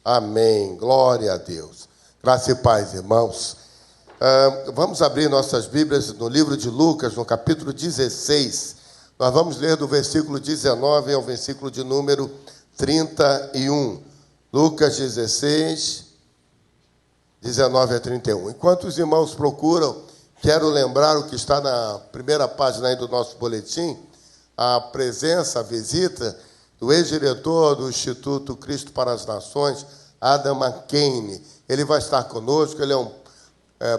Amém. Glória a Deus. Graça e paz, irmãos. Vamos abrir nossas Bíblias no livro de Lucas, no capítulo 16. Nós vamos ler do versículo 19 ao versículo de número 31. Lucas 16, 19 a 31. Enquanto os irmãos procuram, quero lembrar o que está na primeira página aí do nosso boletim, a presença, a visita do ex-diretor do Instituto Cristo para as Nações, Adam McCain. Ele vai estar conosco, ele é um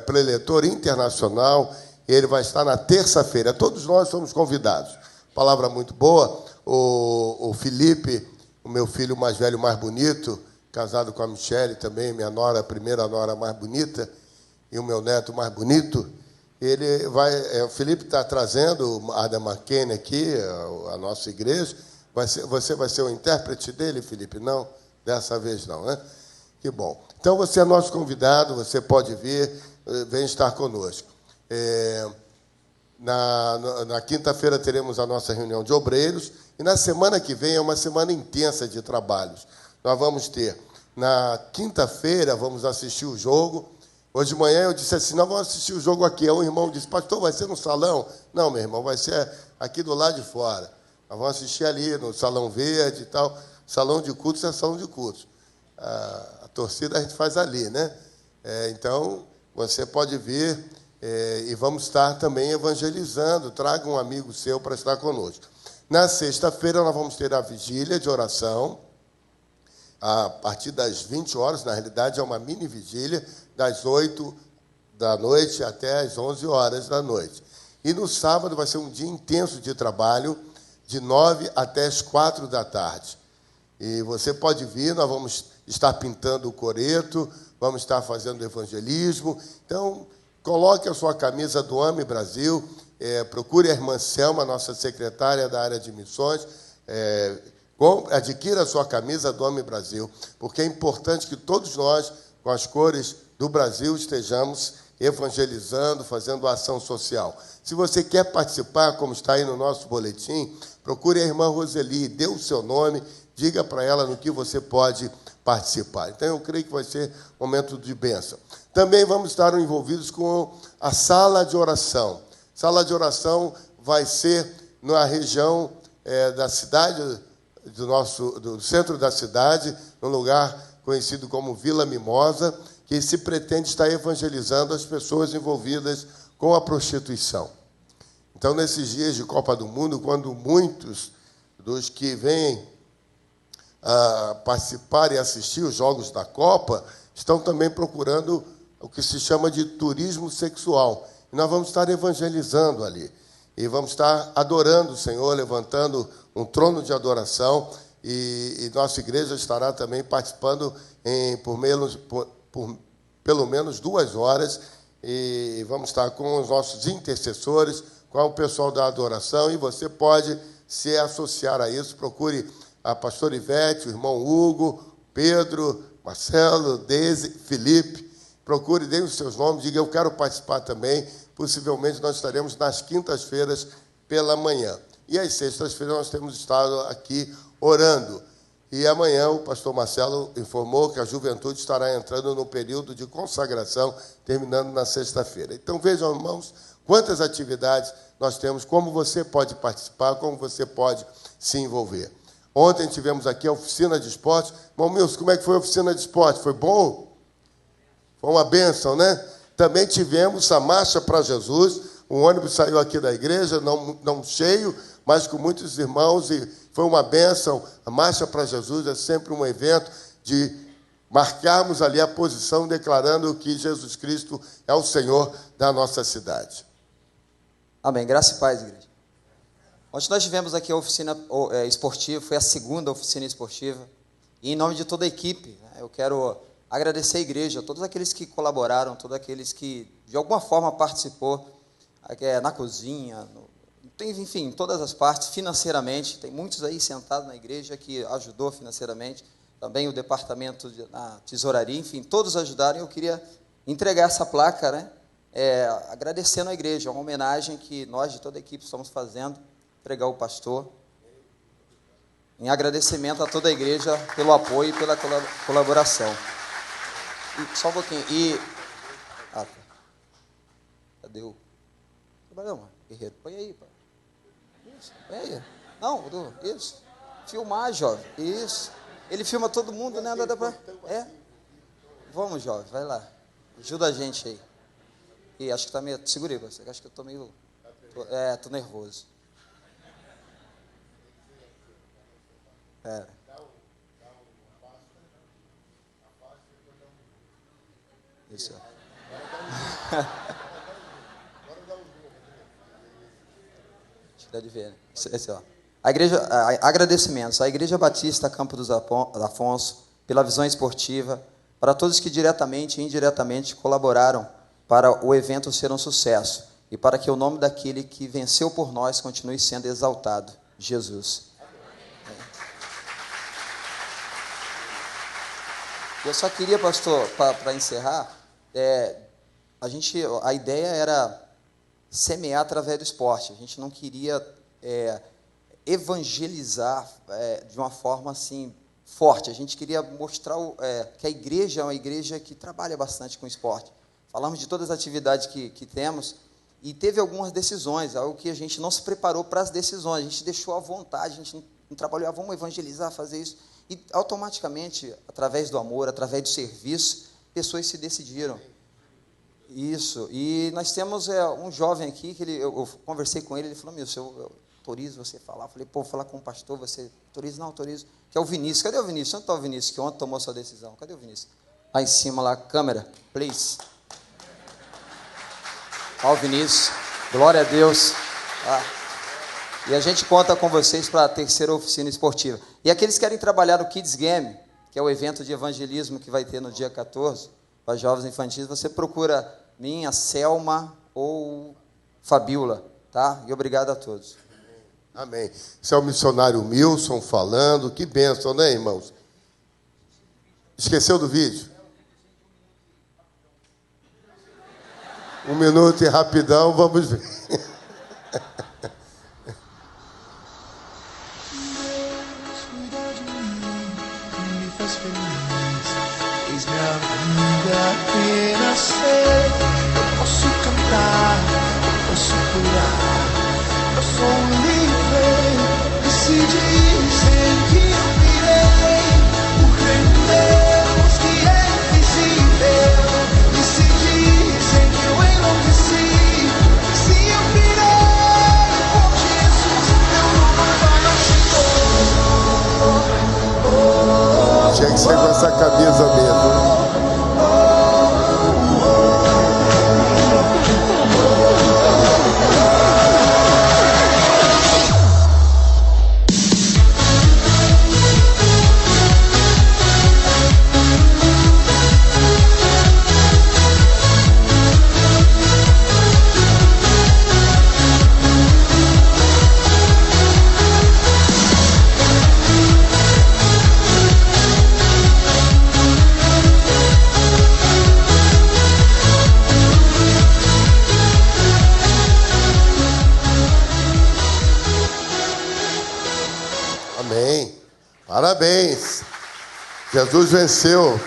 preletor internacional, ele vai estar na terça-feira. Todos nós somos convidados. Palavra muito boa. O Felipe, o meu filho mais velho, mais bonito, casado com a Michele também, minha nora, a primeira nora mais bonita, e o meu neto mais bonito, ele vai. O Felipe está trazendo o Adam McCain aqui, a nossa igreja. Você vai ser o intérprete dele, Felipe? Não? Dessa vez não, né? Que bom. Então, você é nosso convidado, você pode vir, vem estar conosco. Na quinta-feira teremos a nossa reunião de obreiros, e na semana que vem é uma semana intensa de trabalhos. Nós vamos ter, na quinta-feira, vamos assistir o jogo. Hoje de manhã eu disse assim, nós vamos assistir o jogo aqui. Aí o irmão disse, pastor, vai ser no salão? Não, meu irmão, vai ser aqui do lado de fora. Nós vamos assistir ali no Salão Verde e tal. Salão de cultos é salão de cultos. A torcida a gente faz ali, né? Então, você pode vir e vamos estar também evangelizando. Traga um amigo seu para estar conosco. Na sexta-feira, nós vamos ter a vigília de oração, a partir das 20 horas, na realidade é uma mini vigília, das 8 da noite até as 11 horas da noite. E no sábado vai ser um dia intenso de trabalho, de 9 até as 4 da tarde. E você pode vir, nós vamos estar pintando o coreto, vamos estar fazendo evangelismo. Então, coloque a sua camisa do AME Brasil, procure a irmã Selma, nossa secretária da área de missões, adquira a sua camisa do AME Brasil, porque é importante que todos nós, com as cores do Brasil, estejamos evangelizando, fazendo ação social. Se você quer participar, como está aí no nosso boletim, procure a irmã Roseli, dê o seu nome, diga para ela no que você pode participar. Então, eu creio que vai ser um momento de bênção. Também vamos estar envolvidos com a sala de oração. Sala de oração vai ser na região da cidade, do centro da cidade, num lugar conhecido como Vila Mimosa, que se pretende estar evangelizando as pessoas envolvidas com a prostituição. Então, nesses dias de Copa do Mundo, quando muitos dos que vêm participar e assistir os jogos da Copa estão também procurando o que se chama de turismo sexual. E nós vamos estar evangelizando ali. E vamos estar adorando o Senhor, levantando um trono de adoração. E nossa igreja estará também participando por pelo menos 2 horas. E vamos estar com os nossos intercessores, com o pessoal da adoração. E você pode se associar a isso. Procure a pastora Ivete, o irmão Hugo, Pedro, Marcelo, Deise, Felipe. Procure, dê os seus nomes, diga, eu quero participar também. Possivelmente nós estaremos nas quintas-feiras pela manhã. E às sextas-feiras nós temos estado aqui orando. E amanhã o pastor Marcelo informou que a juventude estará entrando no período de consagração, terminando na sexta-feira. Então, vejam, irmãos, quantas atividades nós temos, como você pode participar, como você pode se envolver. Ontem tivemos aqui a oficina de esporte. Irmão Milson, como é que foi a oficina de esporte? Foi bom? Foi uma bênção, né? Também tivemos a Marcha para Jesus. O ônibus saiu aqui da igreja, não cheio, mas com muitos irmãos, e foi uma bênção. A Marcha para Jesus é sempre um evento de marcarmos ali a posição, declarando que Jesus Cristo é o Senhor da nossa cidade. Amém. Graça e paz, igreja. Ontem nós tivemos aqui a oficina esportiva, foi a segunda oficina esportiva, e em nome de toda a equipe, eu quero agradecer a igreja, todos aqueles que colaboraram, todos aqueles que, de alguma forma, participou na cozinha, enfim, em todas as partes, financeiramente. Tem muitos aí sentados na igreja que ajudou financeiramente, também o departamento na tesouraria, enfim, todos ajudaram. Eu queria entregar essa placa, né, agradecendo a igreja, uma homenagem que nós, de toda a equipe, estamos fazendo, entregar ao pastor. em agradecimento a toda a igreja pelo apoio e pela colaboração. E, só um pouquinho. Tá. Cadê o... Trabalhão, guerreiro. Põe aí, pai. Isso, põe aí. Não, isso. Filmar, jovem. Isso. Ele filma todo mundo, né? Vamos, jovem, vai lá. Ajuda a gente aí. E acho que tá meio... Segura aí, você. Acho que eu tô meio... Tô nervoso. Isso. Acho que dá de ver, né? Esse, ó. Agradecimentos à Igreja Batista Campo dos Afonso pela visão esportiva, para todos que diretamente e indiretamente colaboraram para o evento ser um sucesso e para que o nome daquele que venceu por nós continue sendo exaltado, Jesus. Eu só queria, pastor, para encerrar, a ideia era semear através do esporte. A gente não queria evangelizar de uma forma assim forte. A gente queria mostrar que a igreja é uma igreja que trabalha bastante com esporte. Falamos de todas as atividades que temos e teve algumas decisões, algo que a gente não se preparou para as decisões. A gente deixou à vontade, a gente não trabalhou, vamos evangelizar, fazer isso. E automaticamente, através do amor, através do serviço, pessoas se decidiram. Isso. E nós temos um jovem aqui, que eu conversei com ele, ele falou, eu autorizo você falar. Eu falei, vou falar com o pastor, você autoriza? Não, autorizo. Que é o Vinícius. Cadê o Vinícius? Onde está o Vinícius, que ontem tomou sua decisão? Cadê o Vinícius? Lá em cima, lá, câmera, please. Ó o Vinícius. Glória a Deus. E a gente conta com vocês para a terceira oficina esportiva. E aqueles que querem trabalhar no Kids Game, que é o evento de evangelismo que vai ter no dia 14, para jovens infantis, você procura a Selma ou Fabiola, tá? E obrigado a todos. Amém. Esse é o missionário Milson falando. Que bênção, né, irmãos? Esqueceu do vídeo? 1 minuto e rapidão, vamos ver. Eu posso cantar, eu posso curar, eu sou livre. E se dizem que eu virei, porque Deus que é invisível. E se dizem que eu enlouqueci, se eu virei por Jesus, meu nome vai Tinha que ser com essa camisa mesmo. Parabéns. Jesus venceu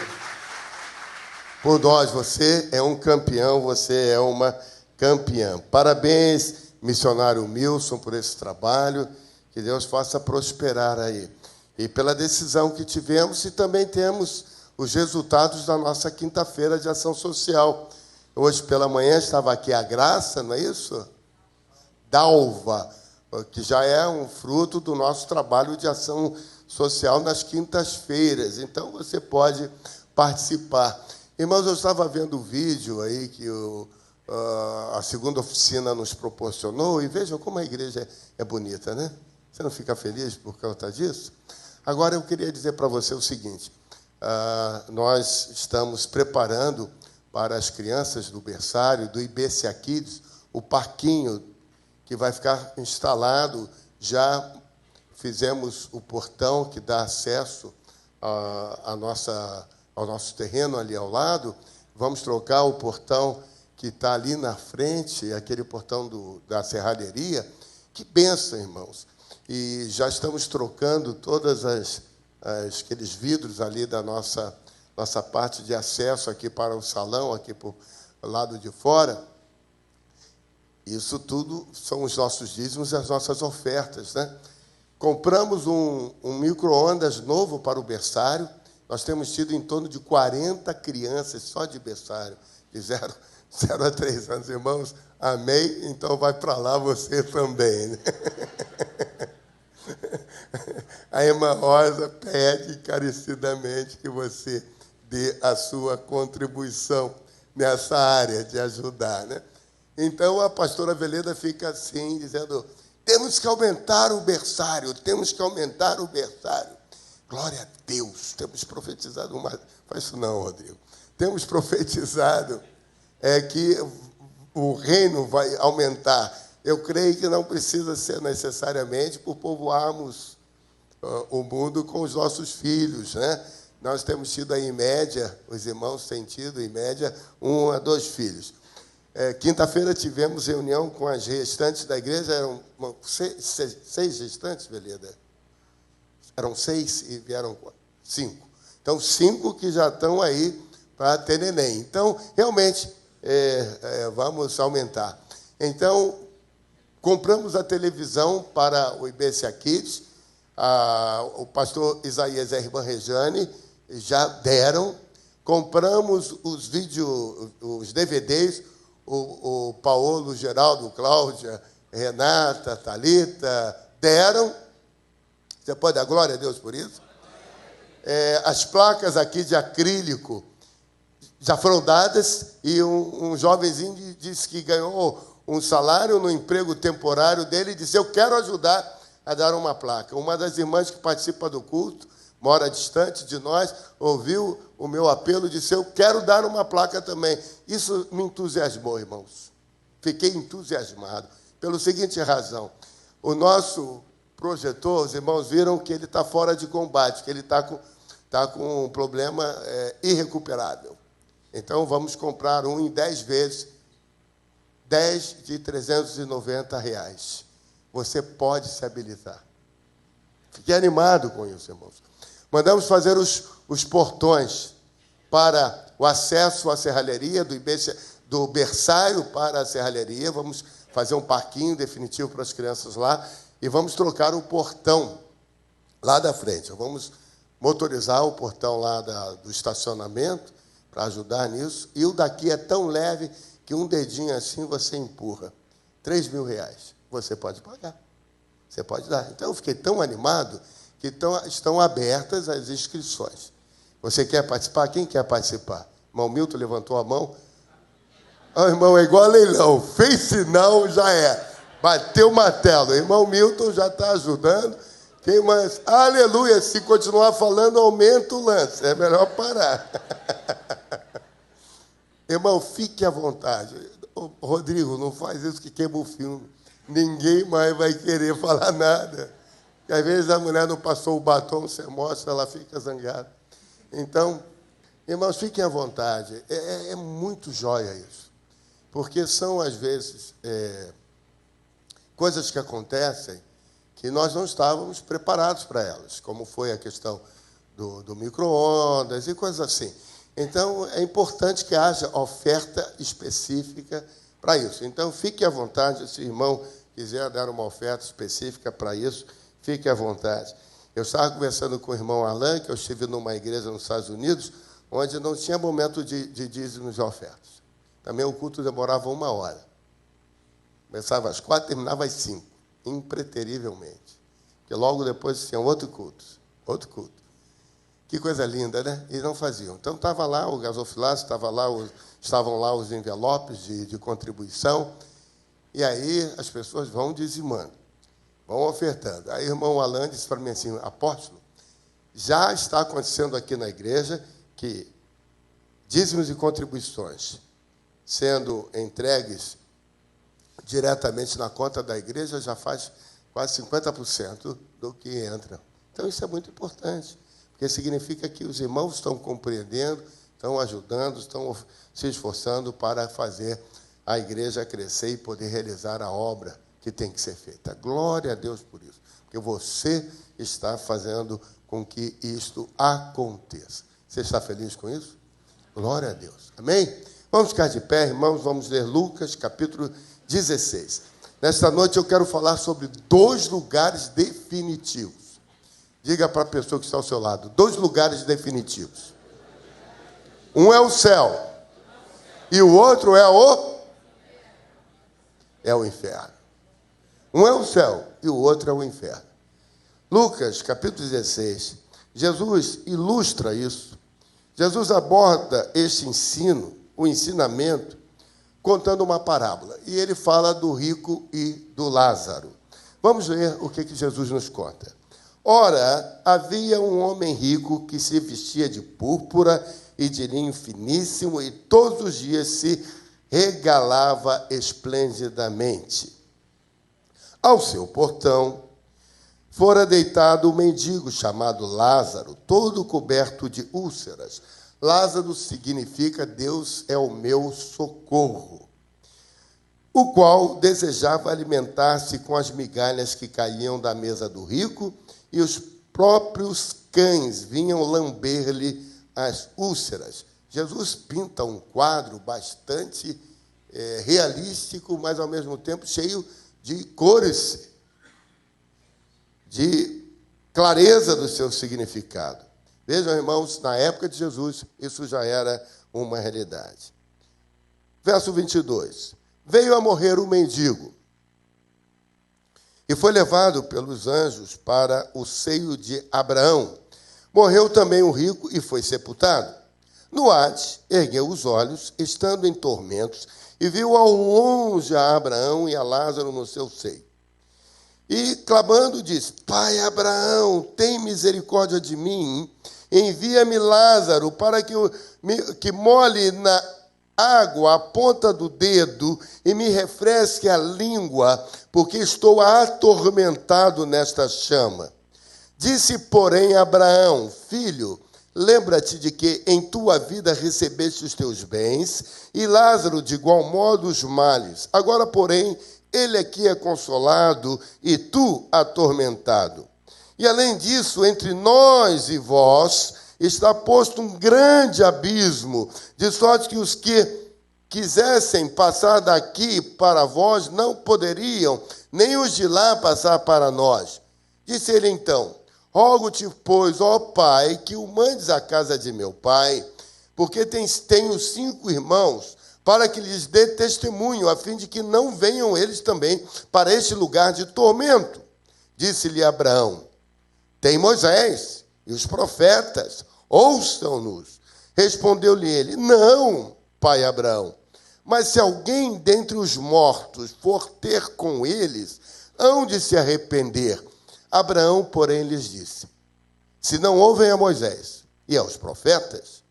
por nós. Você é um campeão, você é uma campeã. Parabéns, missionário Milson, por esse trabalho. Que Deus faça prosperar aí. E pela decisão que tivemos, e também temos os resultados da nossa quinta-feira de ação social. Hoje pela manhã estava aqui a Graça, não é isso? Dalva, que já é um fruto do nosso trabalho de ação social nas quintas-feiras. Então, você pode participar. Irmãos, eu estava vendo o vídeo aí que a segunda oficina nos proporcionou, e vejam como a igreja é bonita, né? Você não fica feliz por causa disso? Agora, eu queria dizer para você o seguinte, nós estamos preparando para as crianças do berçário, do IBCA Kids, o parquinho que vai ficar instalado. Já fizemos o portão que dá acesso ao nosso terreno ali ao lado. Vamos trocar o portão que está ali na frente, aquele portão da serralheria. Que bênção, irmãos. e já estamos trocando todas aqueles vidros ali da nossa parte de acesso aqui para o salão, aqui para o lado de fora. Isso tudo são os nossos dízimos e as nossas ofertas, né? Compramos um micro-ondas novo para o berçário. Nós temos tido em torno de 40 crianças só de berçário, de 0 a 3 anos. Irmãos, amém? Então vai para lá você também, né? A irmã Rosa pede encarecidamente que você dê a sua contribuição nessa área de ajudar, né? Então a pastora Veleda fica assim, dizendo: temos que aumentar o berçário, temos que aumentar o berçário. Glória a Deus, temos profetizado uma... Faz isso não, Rodrigo. Temos profetizado que o reino vai aumentar. Eu creio que não precisa ser necessariamente por povoarmos o mundo com os nossos filhos, né? Nós temos tido aí, em média, os irmãos têm tido, em média, 1 a 2 filhos. Quinta-feira tivemos reunião com as restantes da igreja, eram 6 restantes, Veleda? Eram 6 e vieram 5. Então, 5 que já estão aí para ter neném. Então, realmente, vamos aumentar. Então, compramos a televisão para o IBCA Kids. O pastor Isaías R. Banrejane já deram. Compramos os DVDs, o Paulo, Geraldo, Cláudia, Renata, Thalita, deram. Você pode dar glória a Deus por isso? As placas aqui de acrílico já foram dadas e um jovenzinho disse que ganhou um salário no emprego temporário dele e disse: eu quero ajudar a dar uma placa. Uma das irmãs que participa do culto, mora distante de nós, ouviu o meu apelo e disse: eu quero dar uma placa também. Isso me entusiasmou, irmãos. Fiquei entusiasmado. Pela seguinte razão: o nosso projetor, os irmãos viram que ele está fora de combate, que ele está com um problema irrecuperável. Então, vamos comprar um em 10 vezes, 10 de R$390. Você pode se habilitar. Fiquei animado com isso, irmãos. Mandamos fazer os portões para o acesso à serralheria, do berçário para a serralheria. Vamos fazer um parquinho definitivo para as crianças lá e vamos trocar o portão lá da frente. Vamos motorizar o portão lá do estacionamento para ajudar nisso. E o daqui é tão leve que um dedinho assim você empurra. R$3.000. Você pode pagar. Você pode dar. Então, eu fiquei tão animado que estão abertas as inscrições. Você quer participar? Quem quer participar? Irmão Milton levantou a mão. Irmão, é igual a leilão. Fez sinal, já é. Bateu o martelo. Irmão Milton já está ajudando. Quem mais? Aleluia. Se continuar falando, aumenta o lance. É melhor parar. Irmão, fique à vontade. Rodrigo, não faz isso que queima o filme. Ninguém mais vai querer falar nada. Porque às vezes a mulher não passou o batom, você mostra, ela fica zangada. Então, irmãos, fiquem à vontade. É muito jóia isso. Porque são, às vezes, coisas que acontecem que nós não estávamos preparados para elas, como foi a questão do micro-ondas e coisas assim. Então, é importante que haja oferta específica para isso. Então, fique à vontade, se o irmão quiser dar uma oferta específica para isso, fique à vontade. Eu estava conversando com o irmão Alain, que eu estive numa igreja nos Estados Unidos, onde não tinha momento de dízimos e ofertas. Também o culto demorava 1 hora. Começava às 4, terminava às 5, impreterivelmente. Porque logo depois tinha outro culto. Que coisa linda, né? E não faziam. Então, estava lá o gasofilácio, estavam lá os envelopes de contribuição, e aí as pessoas vão dizimando, vão ofertando. Aí o irmão Alain disse para mim assim: apóstolo, já está acontecendo aqui na igreja que dízimos e contribuições sendo entregues diretamente na conta da igreja já faz quase 50% do que entra. Então, isso é muito importante, porque significa que os irmãos estão compreendendo, estão ajudando, estão se esforçando para fazer a igreja crescer e poder realizar a obra que tem que ser feita. Glória a Deus por isso. porque você está fazendo com que isto aconteça. Você está feliz com isso? Glória a Deus. Amém? Vamos ficar de pé, irmãos, vamos ler Lucas, capítulo 16. Nesta noite eu quero falar sobre 2 lugares definitivos. Diga para a pessoa que está ao seu lado, 2 lugares definitivos. Um é o céu, e o outro é o inferno. Um é o céu, e o outro é o inferno. Lucas, capítulo 16, Jesus ilustra isso. Jesus aborda este ensino, o ensinamento, contando uma parábola. E ele fala do rico e do Lázaro. Vamos ver o que Jesus nos conta. Ora, havia um homem rico que se vestia de púrpura e de linho finíssimo e todos os dias se regalava esplendidamente. Ao seu portão fora deitado um mendigo chamado Lázaro, todo coberto de úlceras. Lázaro significa Deus é o meu socorro, o qual desejava alimentar-se com as migalhas que caíam da mesa do rico, e os próprios cães vinham lamber-lhe as úlceras. Jesus pinta um quadro bastante realístico, mas ao mesmo tempo cheio de cores, de clareza do seu significado. Vejam, irmãos, na época de Jesus, isso já era uma realidade. Verso 22. Veio a morrer o mendigo e foi levado pelos anjos para o seio de Abraão. Morreu também o rico e foi sepultado. No Hades, ergueu os olhos, estando em tormentos, e viu ao longe a Abraão e a Lázaro no seu seio. E, clamando, disse: Pai Abraão, tem misericórdia de mim, envia-me Lázaro para que molhe na água a ponta do dedo e me refresque a língua, porque estou atormentado nesta chama. Disse, porém, Abraão: Filho, lembra-te de que em tua vida recebeste os teus bens, e Lázaro, de igual modo, os males. Agora, porém, ele aqui é consolado e tu atormentado. E, além disso, entre nós e vós está posto um grande abismo, de sorte que os que quisessem passar daqui para vós não poderiam, nem os de lá passar para nós. Disse ele então: Rogo-te, pois, ó Pai, que o mandes à casa de meu pai, porque tenho 5 irmãos, para que lhes dê testemunho, a fim de que não venham eles também para este lugar de tormento. Disse-lhe Abraão: Tem Moisés e os profetas, ouçam-nos. Respondeu-lhe ele: Não, pai Abraão, mas se alguém dentre os mortos for ter com eles, hão de se arrepender. Abraão, porém, lhes disse: Se não ouvem a Moisés e aos profetas,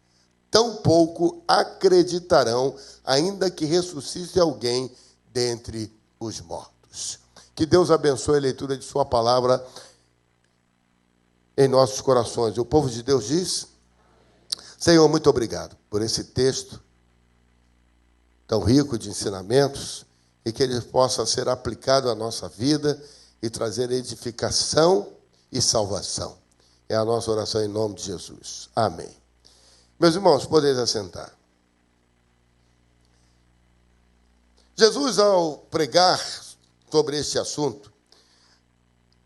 tampouco acreditarão, ainda que ressuscite alguém dentre os mortos. Que Deus abençoe a leitura de sua palavra em nossos corações. E o povo de Deus diz: Senhor, muito obrigado por esse texto tão rico de ensinamentos, e que ele possa ser aplicado à nossa vida e trazer edificação e salvação. É a nossa oração em nome de Jesus. Amém. Meus irmãos, podeis assentar. Jesus, ao pregar sobre este assunto,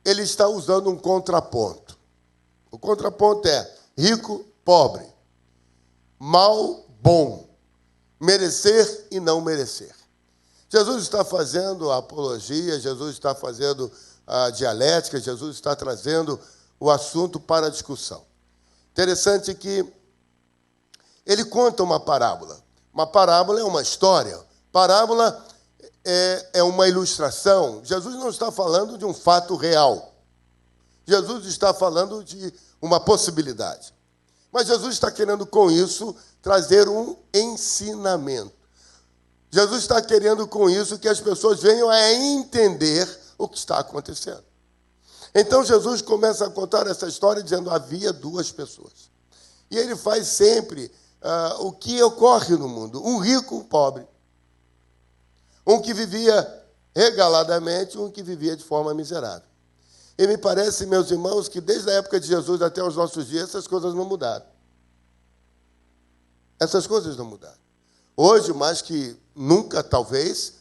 ele está usando um contraponto. O contraponto é rico, pobre, mal, bom, merecer e não merecer. Jesus está fazendo a apologia, Jesus está fazendo a dialética, Jesus está trazendo o assunto para a discussão. Interessante que ele conta uma parábola. Uma parábola é uma história. Parábola é uma ilustração. Jesus não está falando de um fato real. Jesus está falando de uma possibilidade. Mas Jesus está querendo, com isso, trazer um ensinamento. Jesus está querendo, com isso, que as pessoas venham a entender o que está acontecendo. Então, Jesus começa a contar essa história dizendo: havia 2 pessoas. E ele faz sempre o que ocorre no mundo. Um rico, um pobre. Um que vivia regaladamente, um que vivia de forma miserável. E me parece, meus irmãos, que desde a época de Jesus até os nossos dias, essas coisas não mudaram. Essas coisas não mudaram. Hoje, mais que nunca, talvez,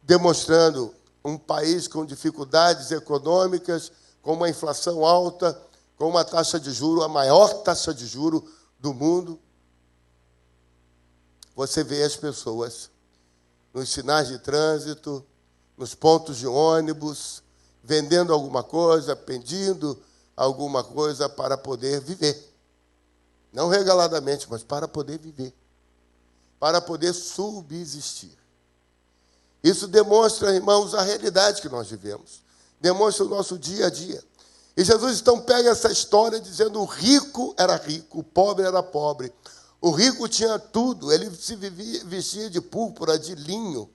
demonstrando um país com dificuldades econômicas, com uma inflação alta, com uma taxa de juros, a maior taxa de juros do mundo, você vê as pessoas nos sinais de trânsito, nos pontos de ônibus, vendendo alguma coisa, pedindo alguma coisa para poder viver. Não regaladamente, mas para poder viver. Para poder subsistir. Isso demonstra, irmãos, a realidade que nós vivemos. Demonstra o nosso dia a dia. E Jesus então pega essa história dizendo: o rico era rico, o pobre era pobre. O rico tinha tudo, ele se vestia de púrpura, de linho.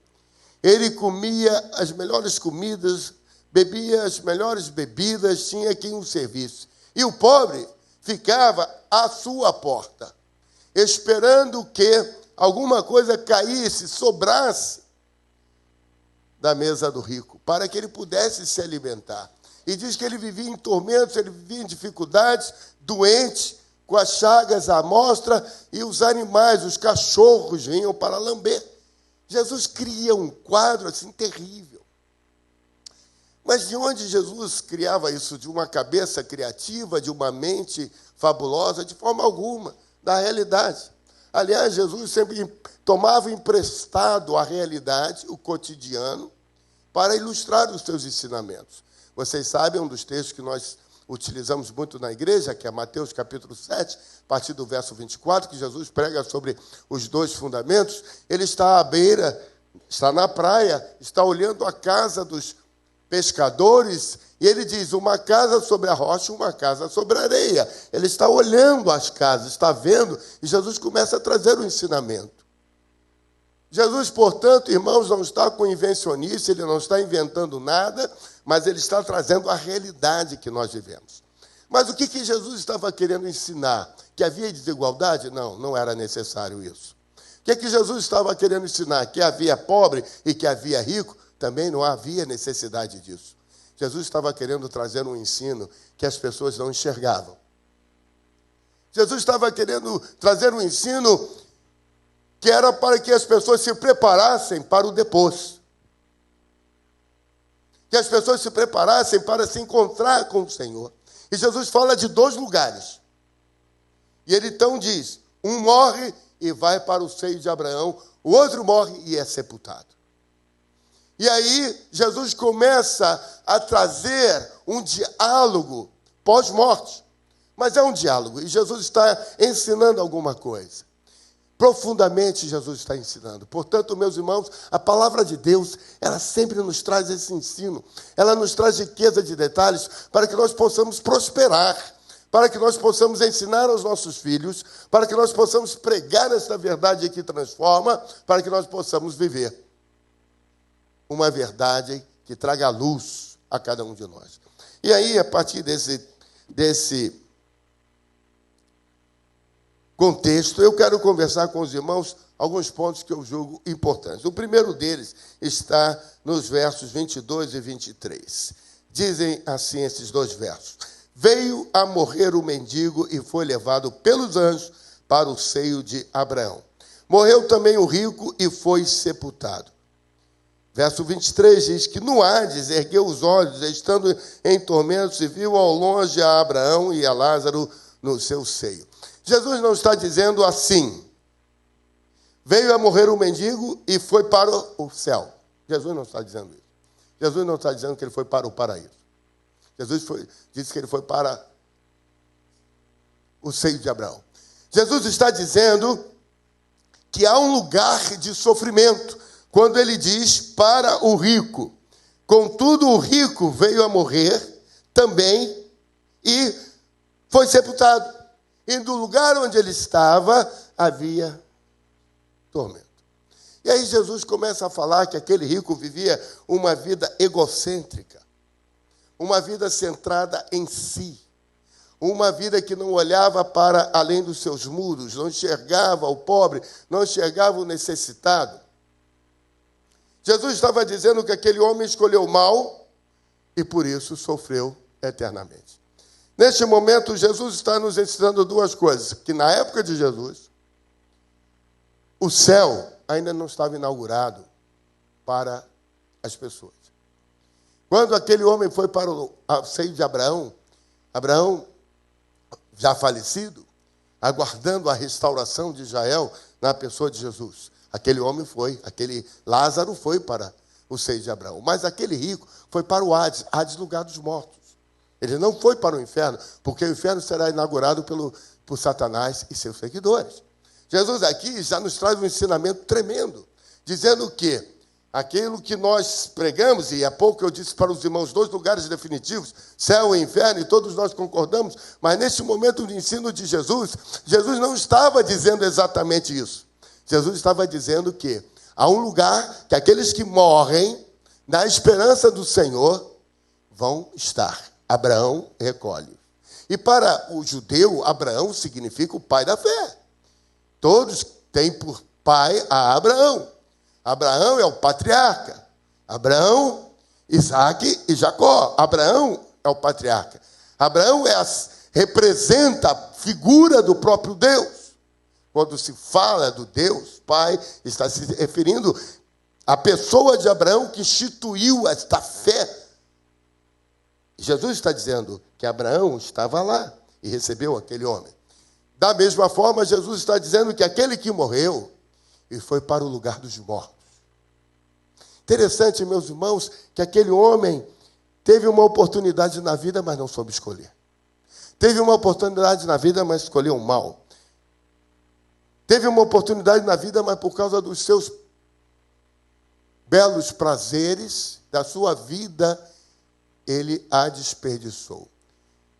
Ele comia as melhores comidas, bebia as melhores bebidas, tinha quem o servisse. E o pobre ficava à sua porta, esperando que alguma coisa caísse, sobrasse da mesa do rico, para que ele pudesse se alimentar. E diz que ele vivia em tormentos, ele vivia em dificuldades, doente, com as chagas à mostra, e os animais, os cachorros, vinham para lamber. Jesus cria um quadro assim terrível. Mas de onde Jesus criava isso? De uma cabeça criativa, de uma mente fabulosa? De forma alguma, da realidade. Aliás, Jesus sempre tomava emprestado a realidade, o cotidiano, para ilustrar os seus ensinamentos. Vocês sabem, um dos textos que nós utilizamos muito na igreja, que é Mateus capítulo 7, a partir do verso 24, que Jesus prega sobre os dois fundamentos. Ele está à beira, está na praia, está olhando a casa dos pescadores, e ele diz: uma casa sobre a rocha, uma casa sobre a areia. Ele está olhando as casas, está vendo, e Jesus começa a trazer o ensinamento. Jesus, portanto, irmãos, não está com invencionice, ele não está inventando nada, mas ele está trazendo a realidade que nós vivemos. Mas o que Jesus estava querendo ensinar? Que havia desigualdade? Não, não era necessário isso. O que Jesus estava querendo ensinar? Que havia pobre e que havia rico? Também não havia necessidade disso. Jesus estava querendo trazer um ensino que as pessoas não enxergavam. Jesus estava querendo trazer um ensino que era para que as pessoas se preparassem para o depois. Que as pessoas se preparassem para se encontrar com o Senhor. E Jesus fala de dois lugares. E ele então diz: um morre e vai para o seio de Abraão, o outro morre e é sepultado. E aí Jesus começa a trazer um diálogo pós-morte. Mas é um diálogo, e Jesus está ensinando alguma coisa. Profundamente Jesus está ensinando. Portanto, meus irmãos, a palavra de Deus, ela sempre nos traz esse ensino. Ela nos traz riqueza de detalhes para que nós possamos prosperar, para que nós possamos ensinar aos nossos filhos, para que nós possamos pregar esta verdade que transforma, para que nós possamos viver uma verdade que traga luz a cada um de nós. E aí, a partir desse contexto, eu quero conversar com os irmãos alguns pontos que eu julgo importantes. O primeiro deles está nos versos 22 e 23. Dizem assim esses dois versos: veio a morrer o mendigo e foi levado pelos anjos para o seio de Abraão. Morreu também o rico e foi sepultado. Verso 23 diz que no Hades ergueu os olhos, estando em tormentos, e viu ao longe a Abraão e a Lázaro no seu seio. Jesus não está dizendo assim: veio a morrer o mendigo e foi para o céu. Jesus não está dizendo isso. Jesus não está dizendo que ele foi para o paraíso. Jesus disse que ele foi para o seio de Abraão. Jesus está dizendo que há um lugar de sofrimento quando ele diz para o rico. Contudo, o rico veio a morrer também e foi sepultado. E do lugar onde ele estava, havia tormento. E aí Jesus começa a falar que aquele rico vivia uma vida egocêntrica, uma vida centrada em si, uma vida que não olhava para além dos seus muros, não enxergava o pobre, não enxergava o necessitado. Jesus estava dizendo que aquele homem escolheu mal e por isso sofreu eternamente. Neste momento, Jesus está nos ensinando duas coisas, que na época de Jesus, o céu ainda não estava inaugurado para as pessoas. Quando aquele homem foi para o seio de Abraão, Abraão, já falecido, aguardando a restauração de Israel na pessoa de Jesus. Aquele homem foi, aquele Lázaro foi para o seio de Abraão. Mas aquele rico foi para o Hades, Hades, lugar dos mortos. Ele não foi para o inferno, porque o inferno será inaugurado por Satanás e seus seguidores. Jesus aqui já nos traz um ensinamento tremendo, dizendo que aquilo que nós pregamos, e há pouco eu disse para os irmãos, 2 lugares definitivos, céu e inferno, e todos nós concordamos, mas neste momento do ensino de Jesus, Jesus não estava dizendo exatamente isso. Jesus estava dizendo que há um lugar que aqueles que morrem na esperança do Senhor vão estar. Abraão recolhe. E para o judeu, Abraão significa o pai da fé. Todos têm por pai a Abraão. Abraão é o patriarca. Abraão, Isaac e Jacó. Abraão é o patriarca. Abraão representa a figura do próprio Deus. Quando se fala do Deus Pai, está se referindo à pessoa de Abraão que instituiu esta fé. Jesus está dizendo que Abraão estava lá e recebeu aquele homem. Da mesma forma, Jesus está dizendo que aquele que morreu e foi para o lugar dos mortos. Interessante, meus irmãos, que aquele homem teve uma oportunidade na vida, mas não soube escolher. Teve uma oportunidade na vida, mas escolheu o mal. Teve uma oportunidade na vida, mas por causa dos seus belos prazeres, da sua vida, ele a desperdiçou.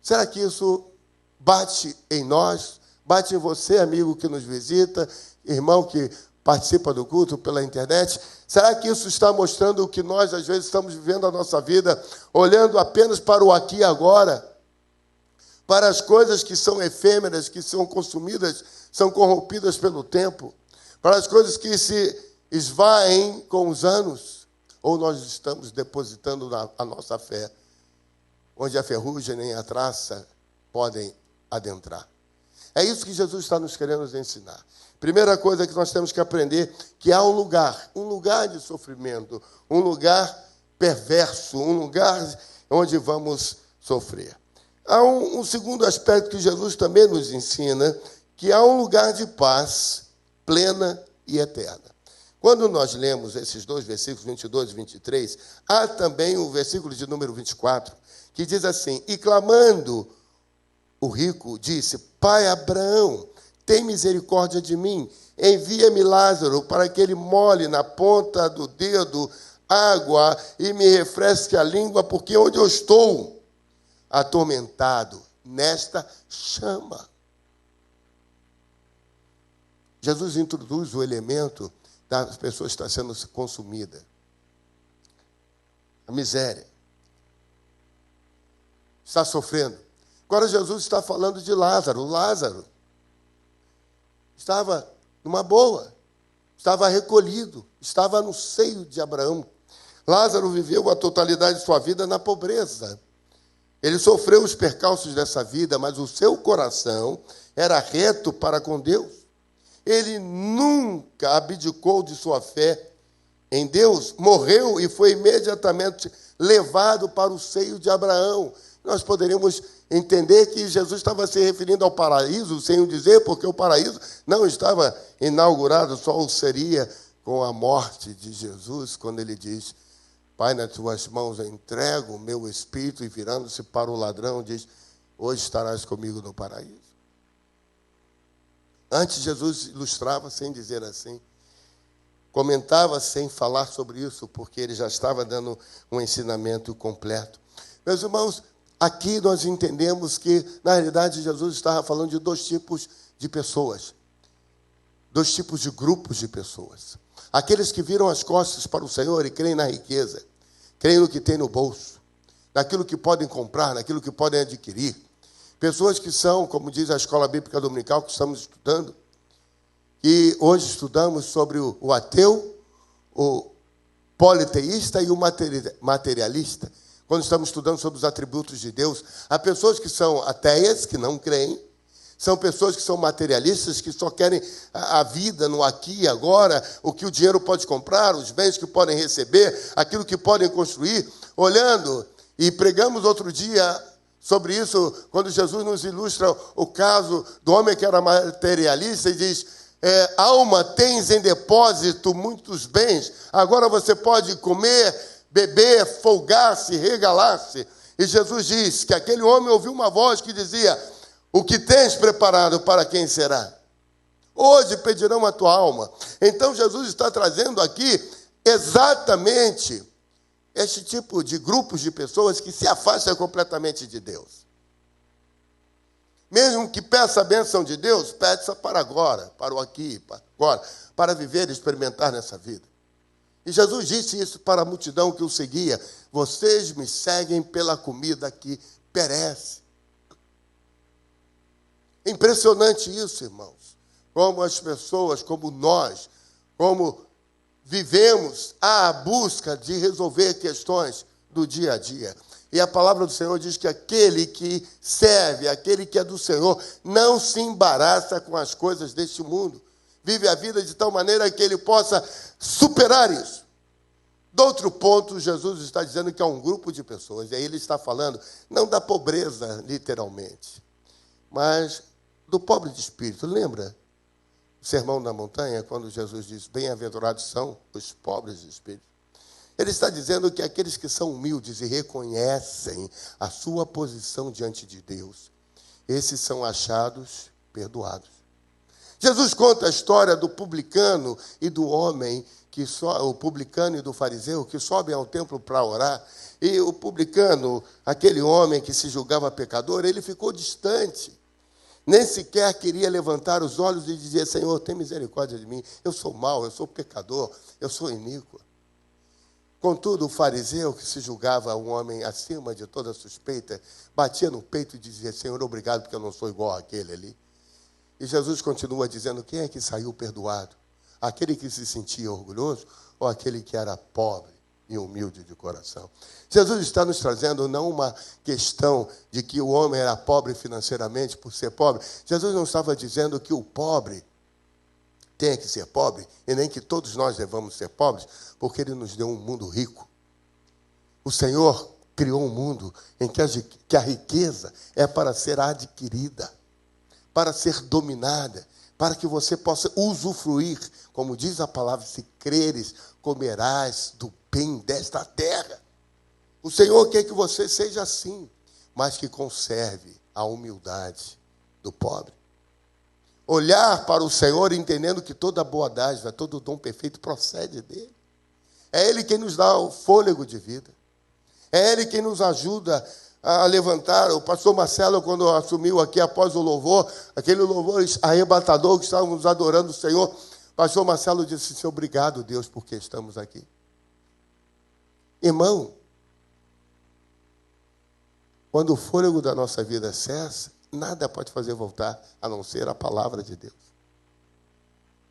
Será que isso bate em nós? Bate em você, amigo que nos visita, irmão que participa do culto pela internet? Será que isso está mostrando o que nós, às vezes, estamos vivendo a nossa vida, olhando apenas para o aqui e agora? Para as coisas que são efêmeras, que são consumidas, são corrompidas pelo tempo? Para as coisas que se esvaem com os anos? Ou nós estamos depositando a nossa fé, onde a ferrugem nem a traça podem adentrar? É isso que Jesus está nos querendo nos ensinar. Primeira coisa que nós temos que aprender, que há um lugar de sofrimento, um lugar perverso, um lugar onde vamos sofrer. Há um segundo aspecto que Jesus também nos ensina, que há um lugar de paz plena e eterna. Quando nós lemos esses 2 versículos, 22 e 23, há também o versículo de número 24, que diz assim: e clamando, o rico disse: Pai Abraão, tem misericórdia de mim, envia-me Lázaro para que ele molhe na ponta do dedo água e me refresque a língua, porque onde eu estou atormentado nesta chama. Jesus introduz o elemento das pessoas que está sendo consumida. A miséria. Está sofrendo. Agora Jesus está falando de Lázaro. Lázaro estava numa boa, estava recolhido, estava no seio de Abraão. Lázaro viveu a totalidade de sua vida na pobreza. Ele sofreu os percalços dessa vida, mas o seu coração era reto para com Deus. Ele nunca abdicou de sua fé em Deus, morreu e foi imediatamente levado para o seio de Abraão. Nós poderíamos entender que Jesus estava se referindo ao paraíso, sem o dizer, porque o paraíso não estava inaugurado, só o seria com a morte de Jesus, quando ele diz: Pai, nas tuas mãos eu entrego o meu espírito, e virando-se para o ladrão, diz: hoje estarás comigo no paraíso. Antes, Jesus ilustrava sem dizer assim, comentava sem falar sobre isso, porque ele já estava dando um ensinamento completo. Meus irmãos, aqui nós entendemos que, na realidade, Jesus estava falando de 2 tipos de pessoas, 2 tipos de grupos de pessoas. Aqueles que viram as costas para o Senhor e creem na riqueza, creem no que tem no bolso, naquilo que podem comprar, naquilo que podem adquirir. Pessoas que são, como diz a Escola Bíblica Dominical que estamos estudando, e hoje estudamos sobre o ateu, o politeísta e o materialista. quando estamos estudando sobre os atributos de Deus. Há pessoas que são ateias, que não creem. São pessoas que são materialistas, que só querem a vida no aqui e agora, o que o dinheiro pode comprar, os bens que podem receber, aquilo que podem construir. Olhando, e pregamos outro dia sobre isso, quando Jesus nos ilustra o caso do homem que era materialista e diz: alma, tens em depósito muitos bens, agora você pode comer, beber, folgar-se, regalar-se. E Jesus diz que aquele homem ouviu uma voz que dizia: o que tens preparado, para quem será? Hoje pedirão a tua alma. Então Jesus está trazendo aqui exatamente este tipo de grupos de pessoas que se afastam completamente de Deus. Mesmo que peça a bênção de Deus, peça para agora, para o aqui, para agora, para viver e experimentar nessa vida. E Jesus disse isso para a multidão que o seguia: vocês me seguem pela comida que perece. É impressionante isso, irmãos. Como as pessoas, como nós, como vivemos à busca de resolver questões do dia a dia. E a palavra do Senhor diz que aquele que serve, aquele que é do Senhor, não se embaraça com as coisas deste mundo. Vive a vida de tal maneira que ele possa superar isso. Do outro ponto, Jesus está dizendo que há um grupo de pessoas, e aí ele está falando não da pobreza, literalmente, mas do pobre de espírito. Lembra o Sermão da Montanha, quando Jesus diz: bem-aventurados são os pobres de espírito? Ele está dizendo que aqueles que são humildes e reconhecem a sua posição diante de Deus, esses são achados perdoados. Jesus conta a história do publicano e do homem, o publicano e do fariseu, que sobem ao templo para orar. E o publicano, aquele homem que se julgava pecador, ele ficou distante. Nem sequer queria levantar os olhos e dizer: Senhor, tem misericórdia de mim. Eu sou mau, eu sou pecador, eu sou iníquo. Contudo, o fariseu, que se julgava um homem acima de toda suspeita, batia no peito e dizia: Senhor, obrigado, porque eu não sou igual àquele ali. E Jesus continua dizendo: quem é que saiu perdoado? Aquele que se sentia orgulhoso ou aquele que era pobre e humilde de coração? Jesus está nos trazendo não uma questão de que o homem era pobre financeiramente por ser pobre. Jesus não estava dizendo que o pobre tenha que ser pobre, e nem que todos nós devamos ser pobres, porque ele nos deu um mundo rico. O Senhor criou um mundo em que a riqueza é para ser adquirida, para ser dominada, para que você possa usufruir, como diz a palavra: se creres, comerás do bem desta terra. O Senhor quer que você seja assim, mas que conserve a humildade do pobre. Olhar para o Senhor entendendo que toda boa dádiva, todo dom perfeito procede dele. É Ele quem nos dá o fôlego de vida. É Ele quem nos ajuda a levantar. O pastor Marcelo, quando assumiu aqui após o louvor, aquele louvor arrebatador que estávamos adorando o Senhor, o pastor Marcelo disse assim: obrigado, Deus, porque estamos aqui. Irmão, quando o fôlego da nossa vida cessa, nada pode fazer voltar a não ser a palavra de Deus.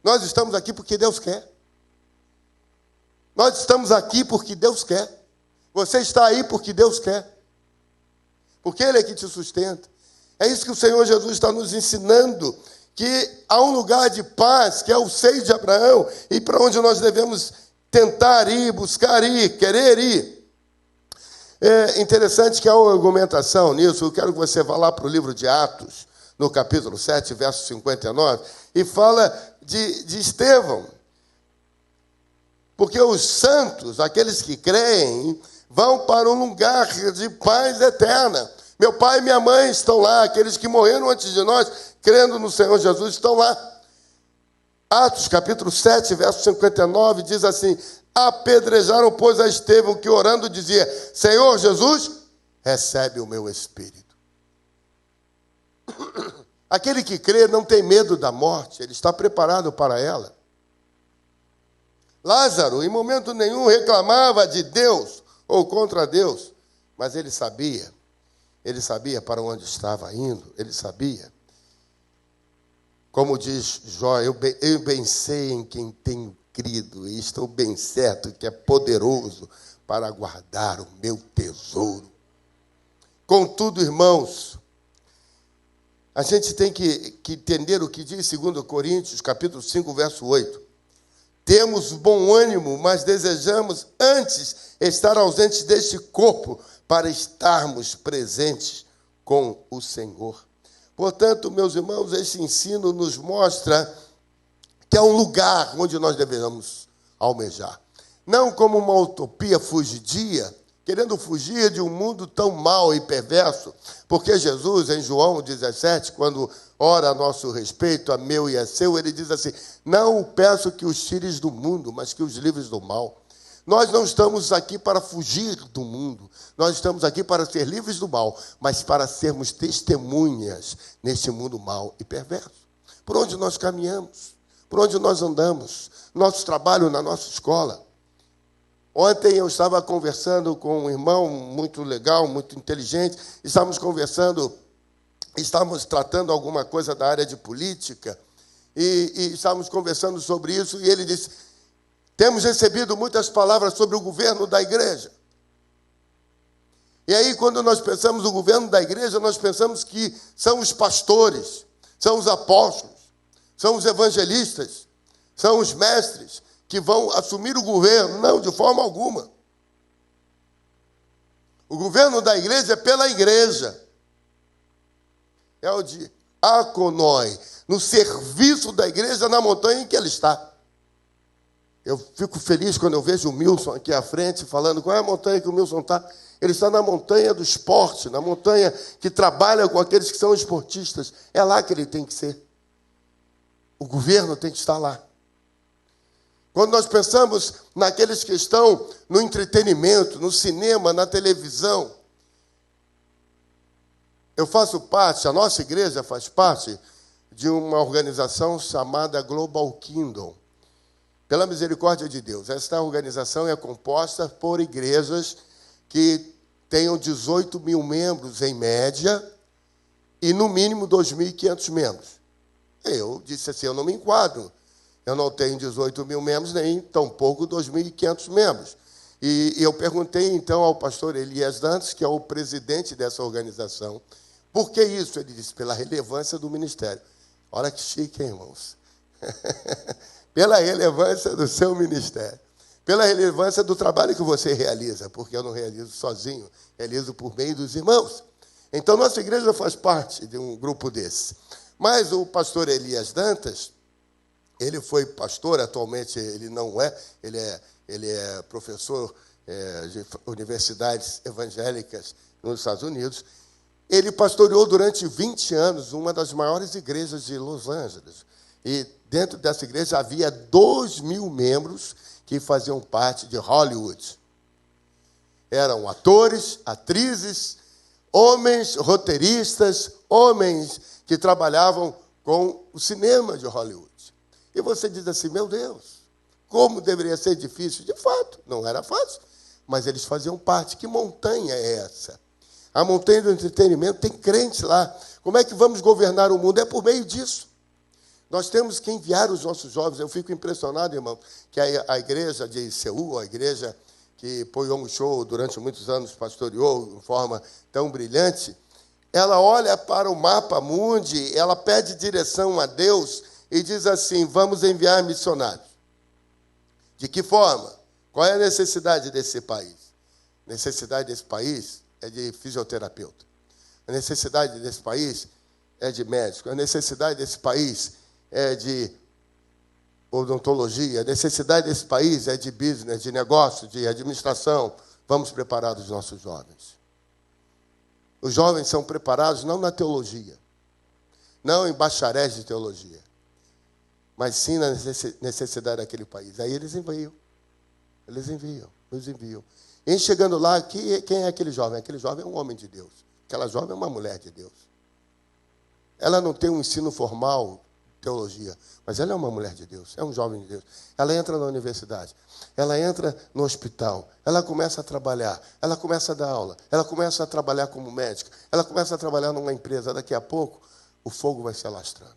Nós estamos aqui porque Deus quer. Nós estamos aqui porque Deus quer. Você está aí porque Deus quer. Porque Ele é que te sustenta. É isso que o Senhor Jesus está nos ensinando, que há um lugar de paz, que é o seio de Abraão, e para onde nós devemos tentar ir, buscar ir, querer ir. É interessante que há uma argumentação nisso. Eu quero que você vá lá para o livro de Atos, no capítulo 7, verso 59, e fala de Estevão. Porque os santos, aqueles que creem, vão para um lugar de paz eterna. Meu pai e minha mãe estão lá, aqueles que morreram antes de nós, crendo no Senhor Jesus, estão lá. Atos, capítulo 7, verso 59, diz assim: apedrejaram, pois, a Estevão, que orando dizia: Senhor Jesus, recebe o meu espírito. Aquele que crê não tem medo da morte, ele está preparado para ela. Lázaro, em momento nenhum, reclamava de Deus ou contra Deus, mas ele sabia para onde estava indo, ele sabia. Como diz Jó: eu bem sei em quem tenho crido e estou bem certo que é poderoso para guardar o meu tesouro. Contudo, irmãos, a gente tem que entender o que diz 2 Coríntios, capítulo 5, verso 8. Temos bom ânimo, mas desejamos antes estar ausentes deste corpo para estarmos presentes com o Senhor. Portanto, meus irmãos, esse ensino nos mostra que é um lugar onde nós devemos almejar. Não como uma utopia fugidia, querendo fugir de um mundo tão mau e perverso, porque Jesus, em João 17, quando ora a nosso respeito, a meu e a seu, ele diz assim: não peço que os tires do mundo, mas que os livres do mal. Nós não estamos aqui para fugir do mundo, nós estamos aqui para ser livres do mal, mas para sermos testemunhas neste mundo mau e perverso. Por onde nós caminhamos, por onde nós andamos, nosso trabalho na nossa escola. Ontem eu estava conversando com um irmão muito legal, muito inteligente, estávamos tratando alguma coisa da área de política, e estávamos conversando sobre isso, e ele disse: temos recebido muitas palavras sobre o governo da igreja. E aí, quando nós pensamos no governo da igreja, nós pensamos que são os pastores, são os apóstolos, são os evangelistas, são os mestres que vão assumir o governo. Não, de forma alguma. O governo da igreja é pela igreja. É o de akonoi, no serviço da igreja na montanha em que ela está. Eu fico feliz quando eu vejo o Milson aqui à frente, falando qual é a montanha que o Milson está. Ele está na montanha do esporte, na montanha que trabalha com aqueles que são esportistas. É lá que ele tem que ser. O governo tem que estar lá. Quando nós pensamos naqueles que estão no entretenimento, no cinema, na televisão, eu faço parte, a nossa igreja faz parte de uma organização chamada Global Kingdom. Pela misericórdia de Deus, esta organização é composta por igrejas que tenham 18 mil membros em média e no mínimo 2.500 membros. Eu disse assim, eu não me enquadro. Eu não tenho 18 mil membros, nem tampouco 2.500 membros. E eu perguntei então ao pastor Elias Dantas, que é o presidente dessa organização, por que isso? Ele disse, pela relevância do ministério. Olha que chique, hein, irmãos? Pela relevância do seu ministério, pela relevância do trabalho que você realiza, porque eu não realizo sozinho, realizo por meio dos irmãos. Então, nossa igreja faz parte de um grupo desse. Mas o pastor Elias Dantas, ele foi pastor, atualmente ele não é, ele é professor de universidades evangélicas nos Estados Unidos. Ele pastoreou durante 20 anos uma das maiores igrejas de Los Angeles. E dentro dessa igreja havia 2.000 membros que faziam parte de Hollywood. Eram atores, atrizes, homens roteiristas, homens que trabalhavam com o cinema de Hollywood. E você diz assim, meu Deus, como deveria ser difícil? De fato, não era fácil, mas eles faziam parte. Que montanha é essa? A montanha do entretenimento, tem crentes lá. Como é que vamos governar o mundo? É por meio disso. Nós temos que enviar os nossos jovens. Eu fico impressionado, irmão, que a igreja de Seul, a igreja que Poyong Cho durante muitos anos pastoreou de forma tão brilhante, ela olha para o mapa mundi, ela pede direção a Deus e diz assim, vamos enviar missionários. De que forma? Qual é a necessidade desse país? A necessidade desse país é de fisioterapeuta. A necessidade desse país é de médico. A necessidade desse país é de odontologia. A necessidade desse país é de business, de negócio, de administração. Vamos preparar os nossos jovens. Os jovens são preparados não na teologia, não em bacharéis de teologia, mas sim na necessidade daquele país. Aí eles enviam. E chegando lá, quem é aquele jovem? Aquele jovem é um homem de Deus. Aquela jovem é uma mulher de Deus. Ela não tem um ensino formal, teologia, mas ela é uma mulher de Deus, é um jovem de Deus. Ela entra na universidade, ela entra no hospital, ela começa a trabalhar, ela começa a dar aula, ela começa a trabalhar como médica, ela começa a trabalhar numa empresa. Daqui a pouco, o fogo vai se alastrando.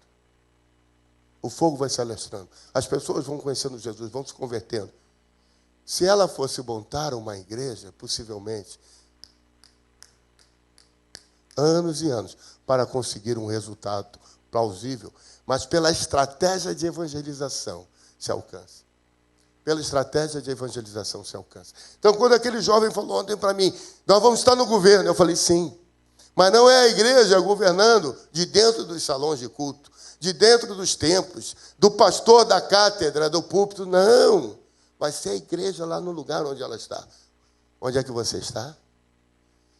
o fogo vai se alastrando. As pessoas vão conhecendo Jesus, vão se convertendo. Se ela fosse montar uma igreja, possivelmente, anos e anos, para conseguir um resultado plausível, mas pela estratégia de evangelização se alcança. Pela estratégia de evangelização se alcança. Então, quando aquele jovem falou ontem para mim, nós vamos estar no governo, eu falei, sim. Mas não é a igreja governando de dentro dos salões de culto, de dentro dos templos, do pastor da cátedra, do púlpito, não. Vai ser a igreja lá no lugar onde ela está. Onde é que você está?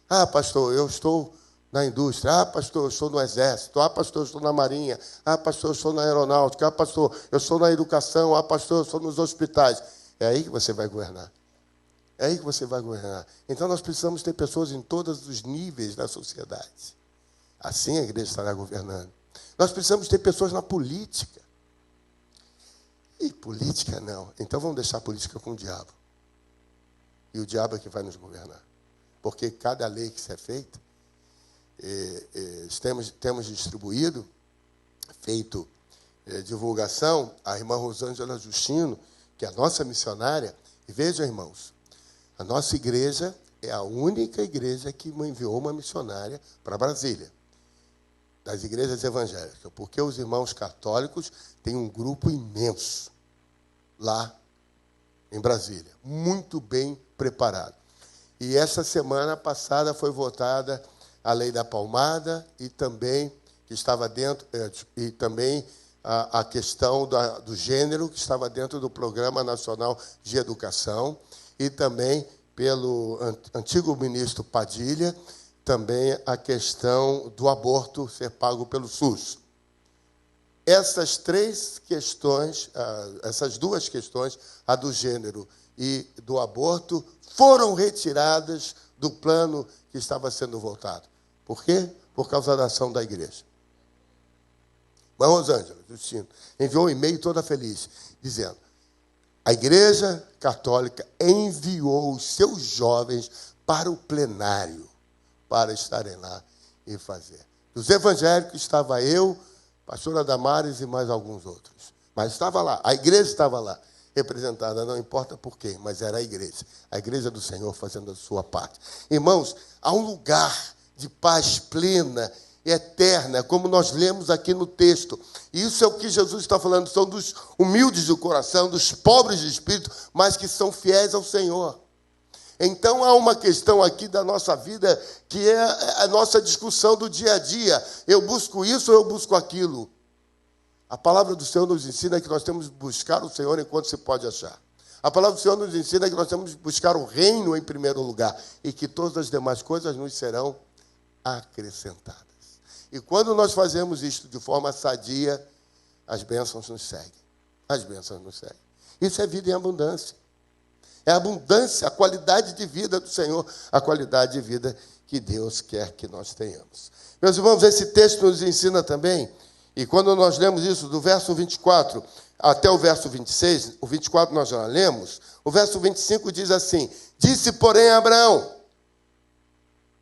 Ah, pastor, eu estou na indústria. Ah, pastor, eu estou no exército. Ah, pastor, eu estou na marinha. Ah, pastor, eu estou na aeronáutica. Ah, pastor, eu estou na educação. Ah, pastor, eu estou nos hospitais. É aí que você vai governar. É aí que você vai governar. Então, nós precisamos ter pessoas em todos os níveis da sociedade. Assim a igreja estará governando. Nós precisamos ter pessoas na política. E política não. Então, vamos deixar a política com o diabo. E o diabo é que vai nos governar. Porque cada lei que se é feita, temos distribuído, feito divulgação, a irmã Rosângela Justino, que é a nossa missionária, e vejam, irmãos, a nossa igreja é a única igreja que enviou uma missionária para Brasília, das igrejas evangélicas, porque os irmãos católicos têm um grupo imenso lá em Brasília, muito bem preparado. E essa semana passada foi votada a lei da palmada e também que estava dentro e também a questão do gênero que estava dentro do Programa Nacional de Educação e também pelo antigo ministro Padilha, também a questão do aborto ser pago pelo SUS. Essas três questões, essas duas questões, a do gênero e do aborto, foram retiradas do plano que estava sendo votado. Por quê? Por causa da ação da igreja. Mas Rosângela Justino enviou um e-mail toda feliz, dizendo: a Igreja Católica enviou os seus jovens para o plenário, para estarem lá e fazer. Dos evangélicos estava eu, pastora Damares e mais alguns outros. Mas estava lá, a igreja estava lá, representada, não importa por quem, mas era a igreja do Senhor fazendo a sua parte. Irmãos, há um lugar de paz plena, eterna, como nós lemos aqui no texto. E isso é o que Jesus está falando, são dos humildes do coração, dos pobres de espírito, mas que são fiéis ao Senhor. Então, há uma questão aqui da nossa vida, que é a nossa discussão do dia a dia. Eu busco isso ou eu busco aquilo? A palavra do Senhor nos ensina que nós temos que buscar o Senhor enquanto se pode achar. A palavra do Senhor nos ensina que nós temos que buscar o reino em primeiro lugar e que todas as demais coisas nos serão acrescentadas. E quando nós fazemos isto de forma sadia, as bênçãos nos seguem. As bênçãos nos seguem. Isso é vida em abundância. É a abundância, a qualidade de vida do Senhor, a qualidade de vida que Deus quer que nós tenhamos. Meus irmãos, esse texto nos ensina também, e quando nós lemos isso do verso 24 até o verso 26, o 24 nós já lemos, o verso 25 diz assim: disse, porém, Abraão: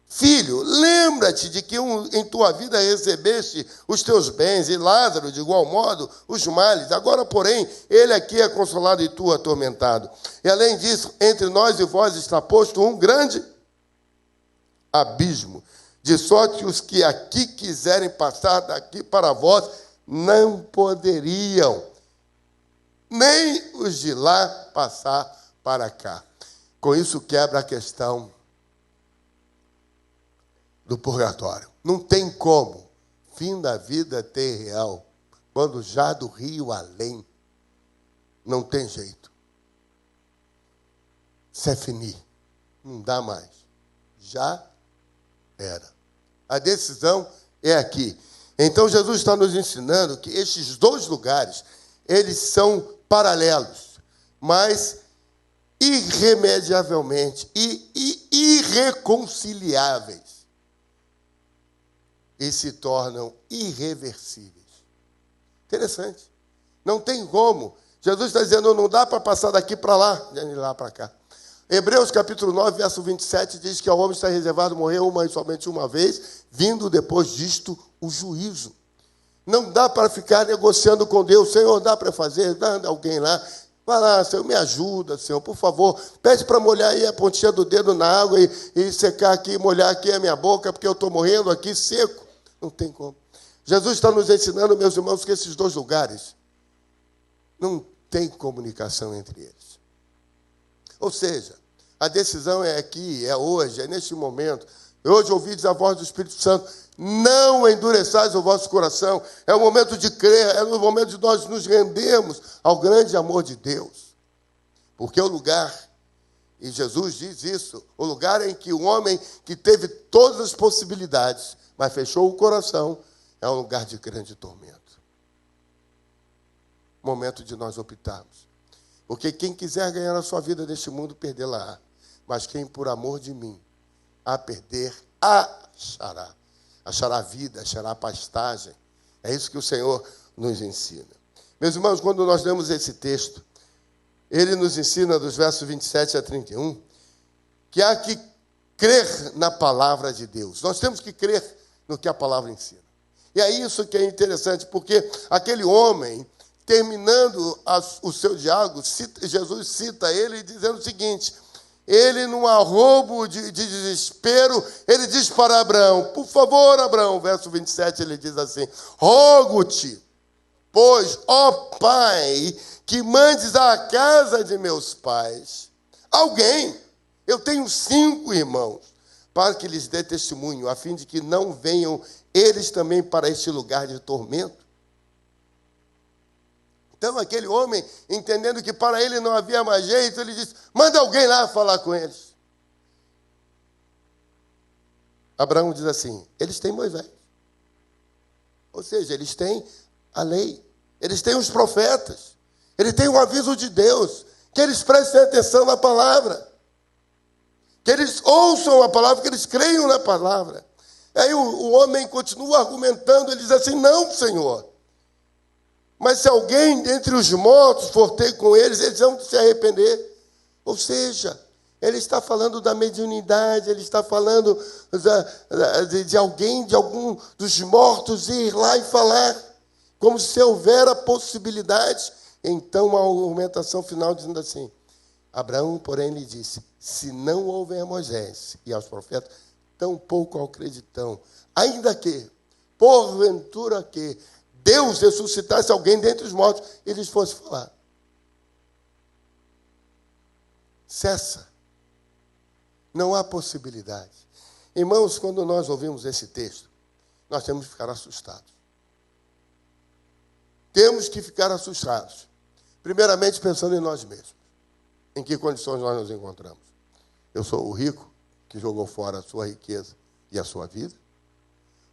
filho, lembra-te de que em tua vida recebeste os teus bens, e Lázaro, de igual modo, os males. Agora, porém, ele aqui é consolado e tu atormentado. E, além disso, entre nós e vós está posto um grande abismo, de sorte que os que aqui quiserem passar daqui para vós não poderiam, nem os de lá passar para cá. Com isso, quebra a questão do purgatório. Não tem como fim da vida ter real quando já do rio além não tem jeito. C'est fini. Não dá mais. Já era. A decisão é aqui. Então Jesus está nos ensinando que estes dois lugares, eles são paralelos, mas irremediavelmente e irreconciliáveis. E se tornam irreversíveis. Interessante. Não tem como. Jesus está dizendo, não dá para passar daqui para lá, de lá para cá. Hebreus capítulo 9, verso 27, diz que ao homem está reservado morrer uma e somente uma vez, vindo depois disto o juízo. Não dá para ficar negociando com Deus. Senhor, dá para fazer? Dá alguém lá. Vai lá, Senhor, me ajuda, Senhor, por favor. Pede para molhar aí a pontinha do dedo na água e secar aqui, molhar aqui a minha boca, porque eu estou morrendo aqui seco. Não tem como. Jesus está nos ensinando, meus irmãos, que esses dois lugares não tem comunicação entre eles. Ou seja, a decisão é aqui, é hoje, é neste momento. Hoje ouvides a voz do Espírito Santo. Não endureçais o vosso coração. É o momento de crer, é o momento de nós nos rendermos ao grande amor de Deus. Porque o lugar, e Jesus diz isso, o lugar em que o homem que teve todas as possibilidades, mas fechou o coração, é um lugar de grande tormento. Momento de nós optarmos. Porque quem quiser ganhar a sua vida neste mundo, perdê-la-á. Mas quem por amor de mim a perder, achará. Achará vida, achará pastagem. É isso que o Senhor nos ensina. Meus irmãos, quando nós lemos esse texto, ele nos ensina, dos versos 27 a 31, que há que crer na palavra de Deus. Nós temos que crer no que a palavra ensina. E é isso que é interessante, porque aquele homem, terminando o seu diálogo, Jesus cita ele dizendo o seguinte: ele, num arrobo de desespero, ele diz para Abraão, por favor, Abraão, verso 27, ele diz assim, rogo-te, pois, ó Pai, que mandes à casa de meus pais alguém, eu tenho 5 irmãos, para que lhes dê testemunho, a fim de que não venham eles também para este lugar de tormento. Então, aquele homem, entendendo que para ele não havia mais jeito, ele disse, manda alguém lá falar com eles. Abraão diz assim, eles têm Moisés. Ou seja, eles têm a lei. Eles têm os profetas. Eles têm o aviso de Deus. Que eles prestem atenção na palavra. Que eles ouçam a palavra, que eles creiam na palavra. Aí o homem continua argumentando, ele diz assim, não, Senhor. Mas se alguém entre os mortos for ter com eles, eles vão se arrepender. Ou seja, ele está falando da mediunidade, ele está falando de alguém, de algum dos mortos ir lá e falar, como se houvera possibilidade. Então, a argumentação final dizendo assim, Abraão, porém, lhe disse, se não houver a Moisés e aos profetas, tampouco acreditam, ainda que, porventura que, Deus ressuscitasse alguém dentre os mortos e lhes fosse falar. Cessa. Não há possibilidade. Irmãos, quando nós ouvimos esse texto, nós temos que ficar assustados. Temos que ficar assustados. Primeiramente, pensando em nós mesmos. Em que condições nós nos encontramos? Eu sou o rico que jogou fora a sua riqueza e a sua vida?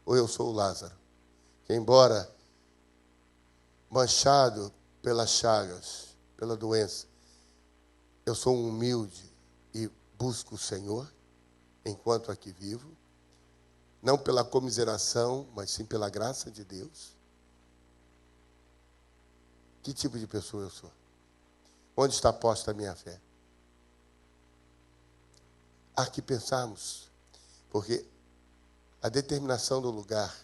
Ou eu sou o Lázaro, que embora manchado pelas chagas, pela doença, eu sou um humilde e busco o Senhor enquanto aqui vivo, não pela comiseração, mas sim pela graça de Deus. Que tipo de pessoa eu sou? Onde está posta a minha fé? Há que pensarmos, porque a determinação do lugar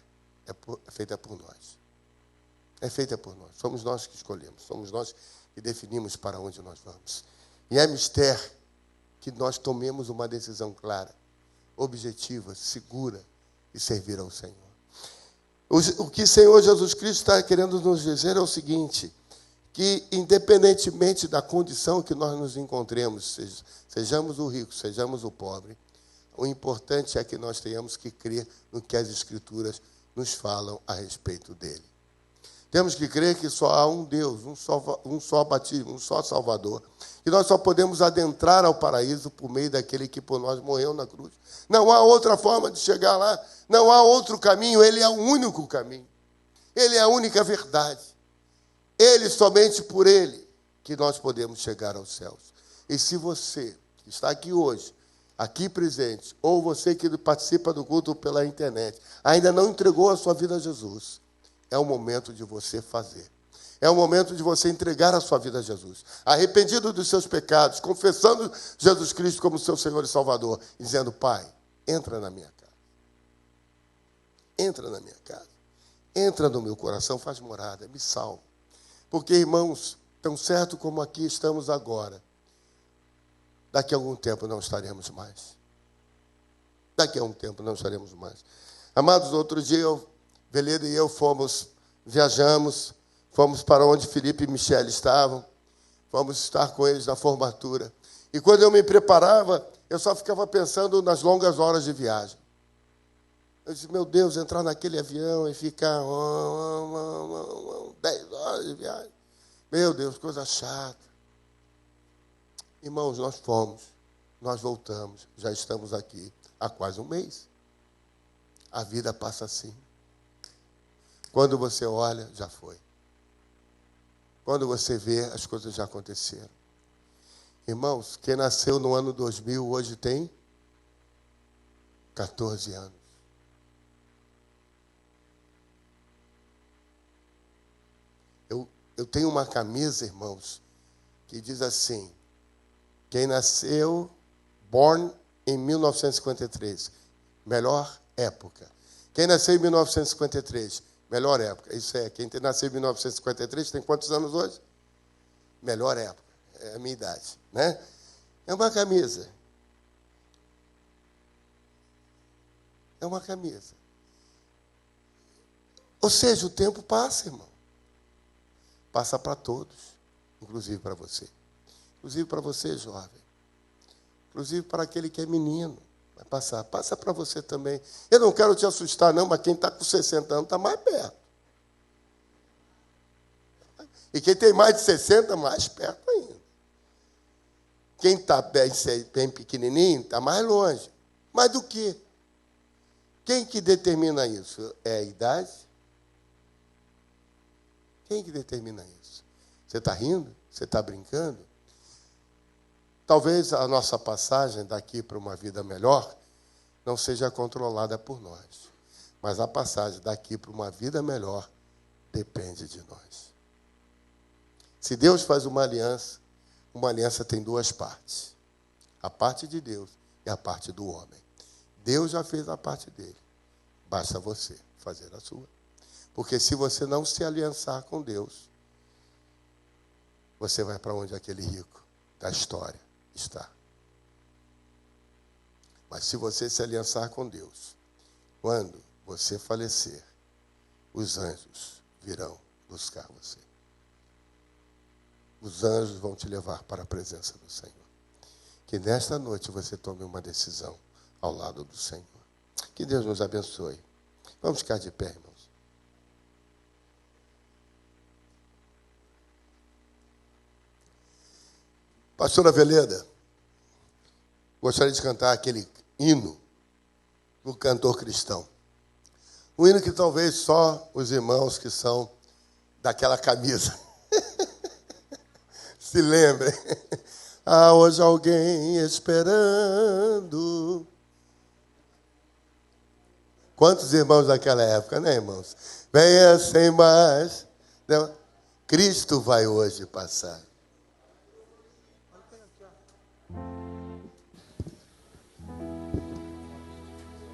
é feita por nós. É feita por nós. Somos nós que escolhemos. Somos nós que definimos para onde nós vamos. E é mistério que nós tomemos uma decisão clara, objetiva, segura e servir ao Senhor. O que o Senhor Jesus Cristo está querendo nos dizer é o seguinte, que independentemente da condição que nós nos encontremos, sejamos o rico, sejamos o pobre, o importante é que nós tenhamos que crer no que as Escrituras nos falam a respeito dele. Temos que crer que só há um Deus, um só batismo, um só Salvador. Que nós só podemos adentrar ao paraíso por meio daquele que por nós morreu na cruz. Não há outra forma de chegar lá. Não há outro caminho. Ele é o único caminho. Ele é a única verdade. Ele, somente por ele, que nós podemos chegar aos céus. E se você que está aqui hoje, aqui presente, ou você que participa do culto pela internet, ainda não entregou a sua vida a Jesus, é o momento de você fazer. É o momento de você entregar a sua vida a Jesus. Arrependido dos seus pecados, confessando Jesus Cristo como seu Senhor e Salvador, dizendo, Pai, entra na minha casa. Entra na minha casa. Entra no meu coração, faz morada, me salva. Porque, irmãos, tão certo como aqui estamos agora, daqui a algum tempo não estaremos mais. Daqui a um tempo não estaremos mais. Amados, outro dia, Veleda e eu viajamos, fomos para onde Felipe e Michele estavam, fomos estar com eles na formatura. E quando eu me preparava, eu só ficava pensando nas longas horas de viagem. Eu disse, meu Deus, entrar naquele avião e ficar 10 horas de viagem. Meu Deus, coisa chata. Irmãos, nós fomos, nós voltamos, já estamos aqui há quase um mês. A vida passa assim. Quando você olha, já foi. Quando você vê, as coisas já aconteceram. Irmãos, quem nasceu no ano 2000 hoje tem 14 anos. Eu tenho uma camisa, irmãos, que diz assim, quem nasceu, born em 1953, melhor época. Quem nasceu em 1953, melhor época. Isso é, quem nasceu em 1953 tem quantos anos hoje? Melhor época, é a minha idade, né? É uma camisa. É uma camisa. Ou seja, o tempo passa, irmão. Passa para todos, inclusive para você. Inclusive para você, jovem. Inclusive para aquele que é menino. Vai passar. Passa para você também. Eu não quero te assustar, não, mas quem está com 60 anos está mais perto. E quem tem mais de 60, mais perto ainda. Quem está bem pequenininho, está mais longe. Mas do quê? Quem que determina isso? É a idade? Quem que determina isso? Você está rindo? Você está brincando? Talvez a nossa passagem daqui para uma vida melhor não seja controlada por nós. Mas a passagem daqui para uma vida melhor depende de nós. Se Deus faz uma aliança tem duas partes. A parte de Deus e a parte do homem. Deus já fez a parte dele. Basta você fazer a sua. Porque se você não se aliançar com Deus, você vai para onde aquele rico da história está. Mas se você se aliançar com Deus, quando você falecer, os anjos virão buscar você. Os anjos vão te levar para a presença do Senhor. Que nesta noite você tome uma decisão ao lado do Senhor. Que Deus nos abençoe. Vamos ficar de pé, irmãos. Pastora Veleda, gostaria de cantar aquele hino do cantor cristão. Um hino que talvez só os irmãos que são daquela camisa se lembrem. Há hoje alguém esperando. Quantos irmãos daquela época, né, irmãos? Venha sem mais. Cristo vai hoje passar.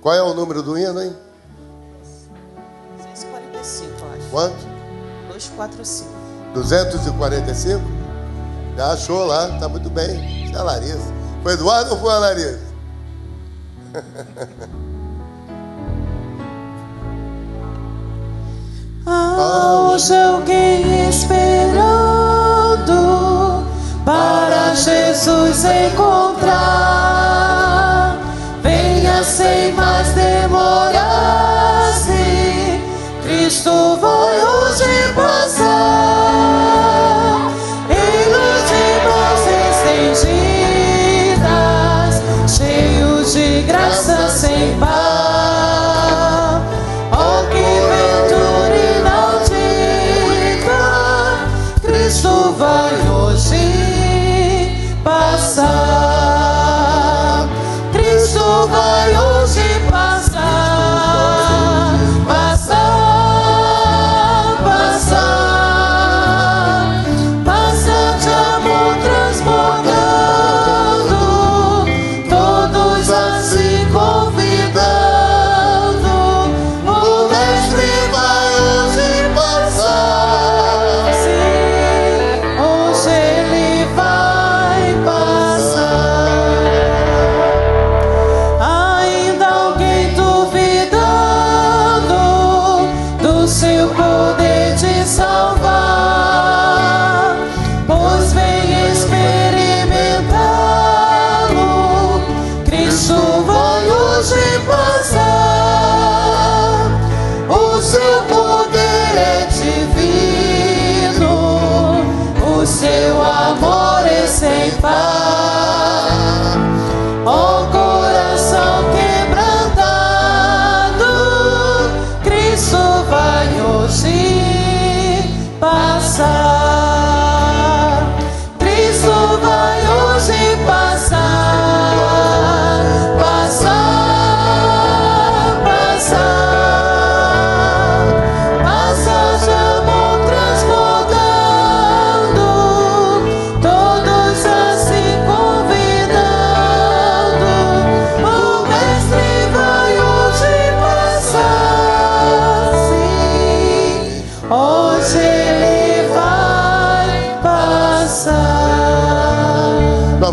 Qual é o número do hino, hein? 245, eu acho. Quanto? 245. 245? Já achou lá, tá muito bem. Isso é a Larissa. Foi Eduardo ou foi a Larissa? Há hoje alguém esperando para Jesus encontrar. Venha sem mais demorar-se, Cristo vai hoje passar. Em luz de mãos estendidas, cheios de graça sem par. Oh, que ventura inaudita, Cristo vai hoje passar.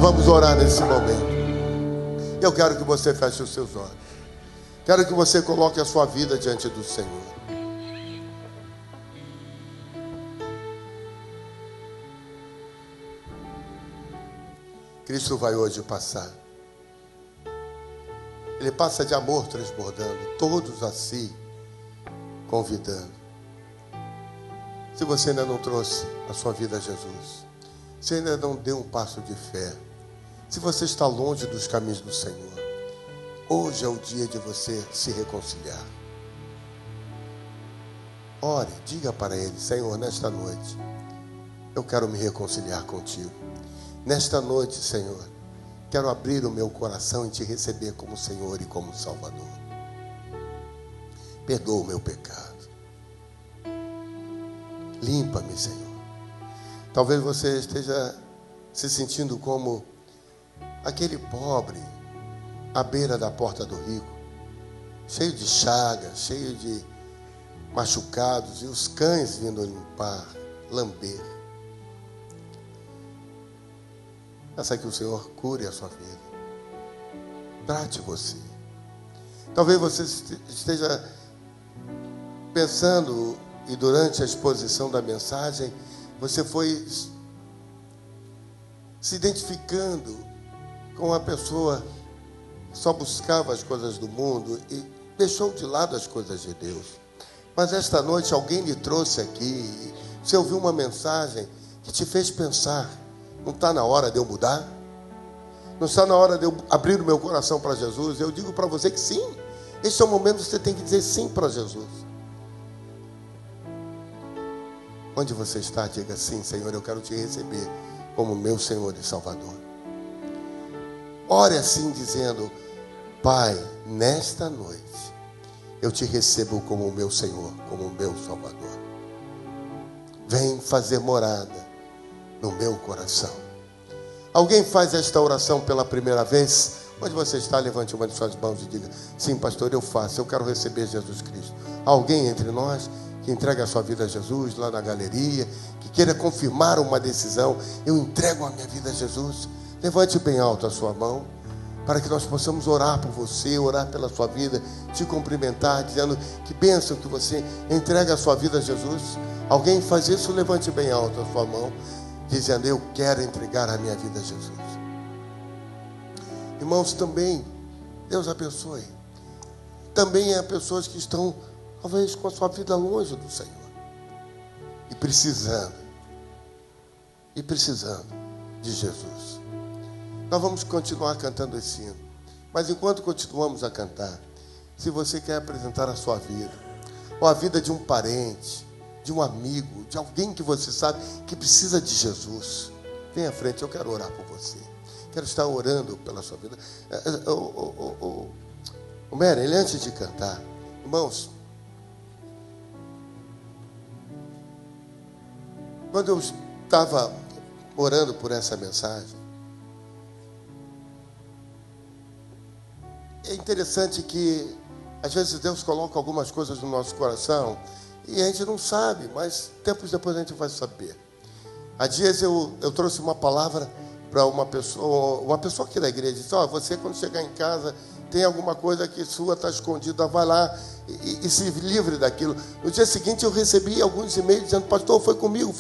vamos orar nesse momento. Eu quero que você feche os seus olhos. Quero que você coloque a sua vida diante do Senhor. Cristo vai hoje passar. Ele passa de amor transbordando, todos a si convidando. Se você ainda não trouxe a sua vida a Jesus, se ainda não deu um passo de fé, se você está longe dos caminhos do Senhor, hoje é o dia de você se reconciliar. Ore, diga para Ele: Senhor, nesta noite eu quero me reconciliar contigo. Nesta noite, Senhor, quero abrir o meu coração e te receber como Senhor e como Salvador. Perdoa o meu pecado. Limpa-me, Senhor. Talvez você esteja se sentindo como aquele pobre à beira da porta do rico, cheio de chagas, cheio de machucados, e os cães vindo limpar, lamber. Peça que o Senhor cure a sua vida. Trate você. Talvez você esteja pensando, e durante a exposição da mensagem, você foi se identificando com uma pessoa que só buscava as coisas do mundo e deixou de lado as coisas de Deus. Mas esta noite alguém lhe trouxe aqui, você ouviu uma mensagem que te fez pensar: não está na hora de eu mudar? Não está na hora de eu abrir o meu coração para Jesus? Eu digo para você que sim. Este é o momento que você tem que dizer sim para Jesus. Onde você está, diga: sim, Senhor, eu quero te receber como meu Senhor e Salvador. Ore assim, dizendo: Pai, nesta noite eu te recebo como o meu Senhor, como o meu Salvador. Vem fazer morada no meu coração. Alguém faz esta oração pela primeira vez? Onde você está, levante uma de suas mãos e diga: sim, pastor, eu faço, eu quero receber Jesus Cristo. Alguém entre nós que entrega a sua vida a Jesus lá na galeria, que queira confirmar uma decisão: eu entrego a minha vida a Jesus. Levante bem alto a sua mão, para que nós possamos orar por você, orar pela sua vida, te cumprimentar, dizendo que bênção que você entrega a sua vida a Jesus. Alguém faz isso? Levante bem alto a sua mão, dizendo: eu quero entregar a minha vida a Jesus. Irmãos, também, Deus abençoe. Também há pessoas que estão, talvez, com a sua vida longe do Senhor. E precisando de Jesus. Nós vamos continuar cantando esse hino. Mas enquanto continuamos a cantar, se você quer apresentar a sua vida, ou a vida de um parente, de um amigo, de alguém que você sabe que precisa de Jesus, vem à frente, eu quero orar por você. Quero estar orando pela sua vida. O Mary, ele antes de cantar, irmãos, quando eu estava orando por essa mensagem, é interessante que às vezes Deus coloca algumas coisas no nosso coração e a gente não sabe, mas tempos depois a gente vai saber. Há dias eu trouxe uma palavra para uma pessoa aqui da igreja, disse: você quando chegar em casa, tem alguma coisa que sua está escondida, vai lá e se livre daquilo. No dia seguinte eu recebi alguns e-mails dizendo: pastor, foi comigo.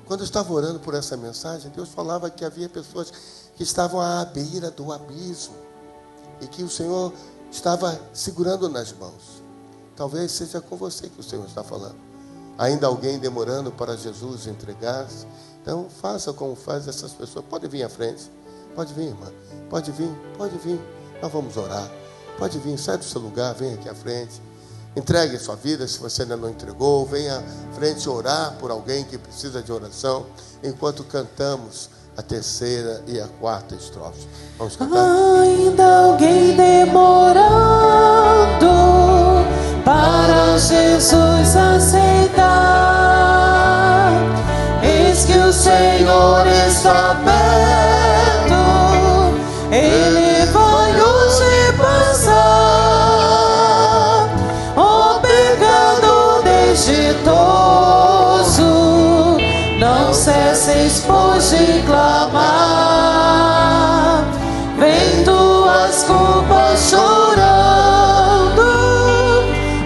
Quando eu estava orando por essa mensagem, Deus falava que havia pessoas que estavam à beira do abismo e que o Senhor estava segurando nas mãos. Talvez seja com você que o Senhor está falando. Ainda alguém demorando para Jesus entregar-se? Então faça como faz essas pessoas. Pode vir à frente. Pode vir, irmã. Pode vir. Nós vamos orar. Pode vir, sai do seu lugar, vem aqui à frente. Entregue a sua vida, se você ainda não entregou. Venha à frente orar por alguém que precisa de oração, enquanto cantamos a terceira e a quarta estrofe. Vamos cantar? Ainda alguém demorando para Jesus aceitar. Eis que o Senhor está perto, Ele vai hoje passar. Ó pecador desditoso, não hoje clamar, vem tuas culpas chorando,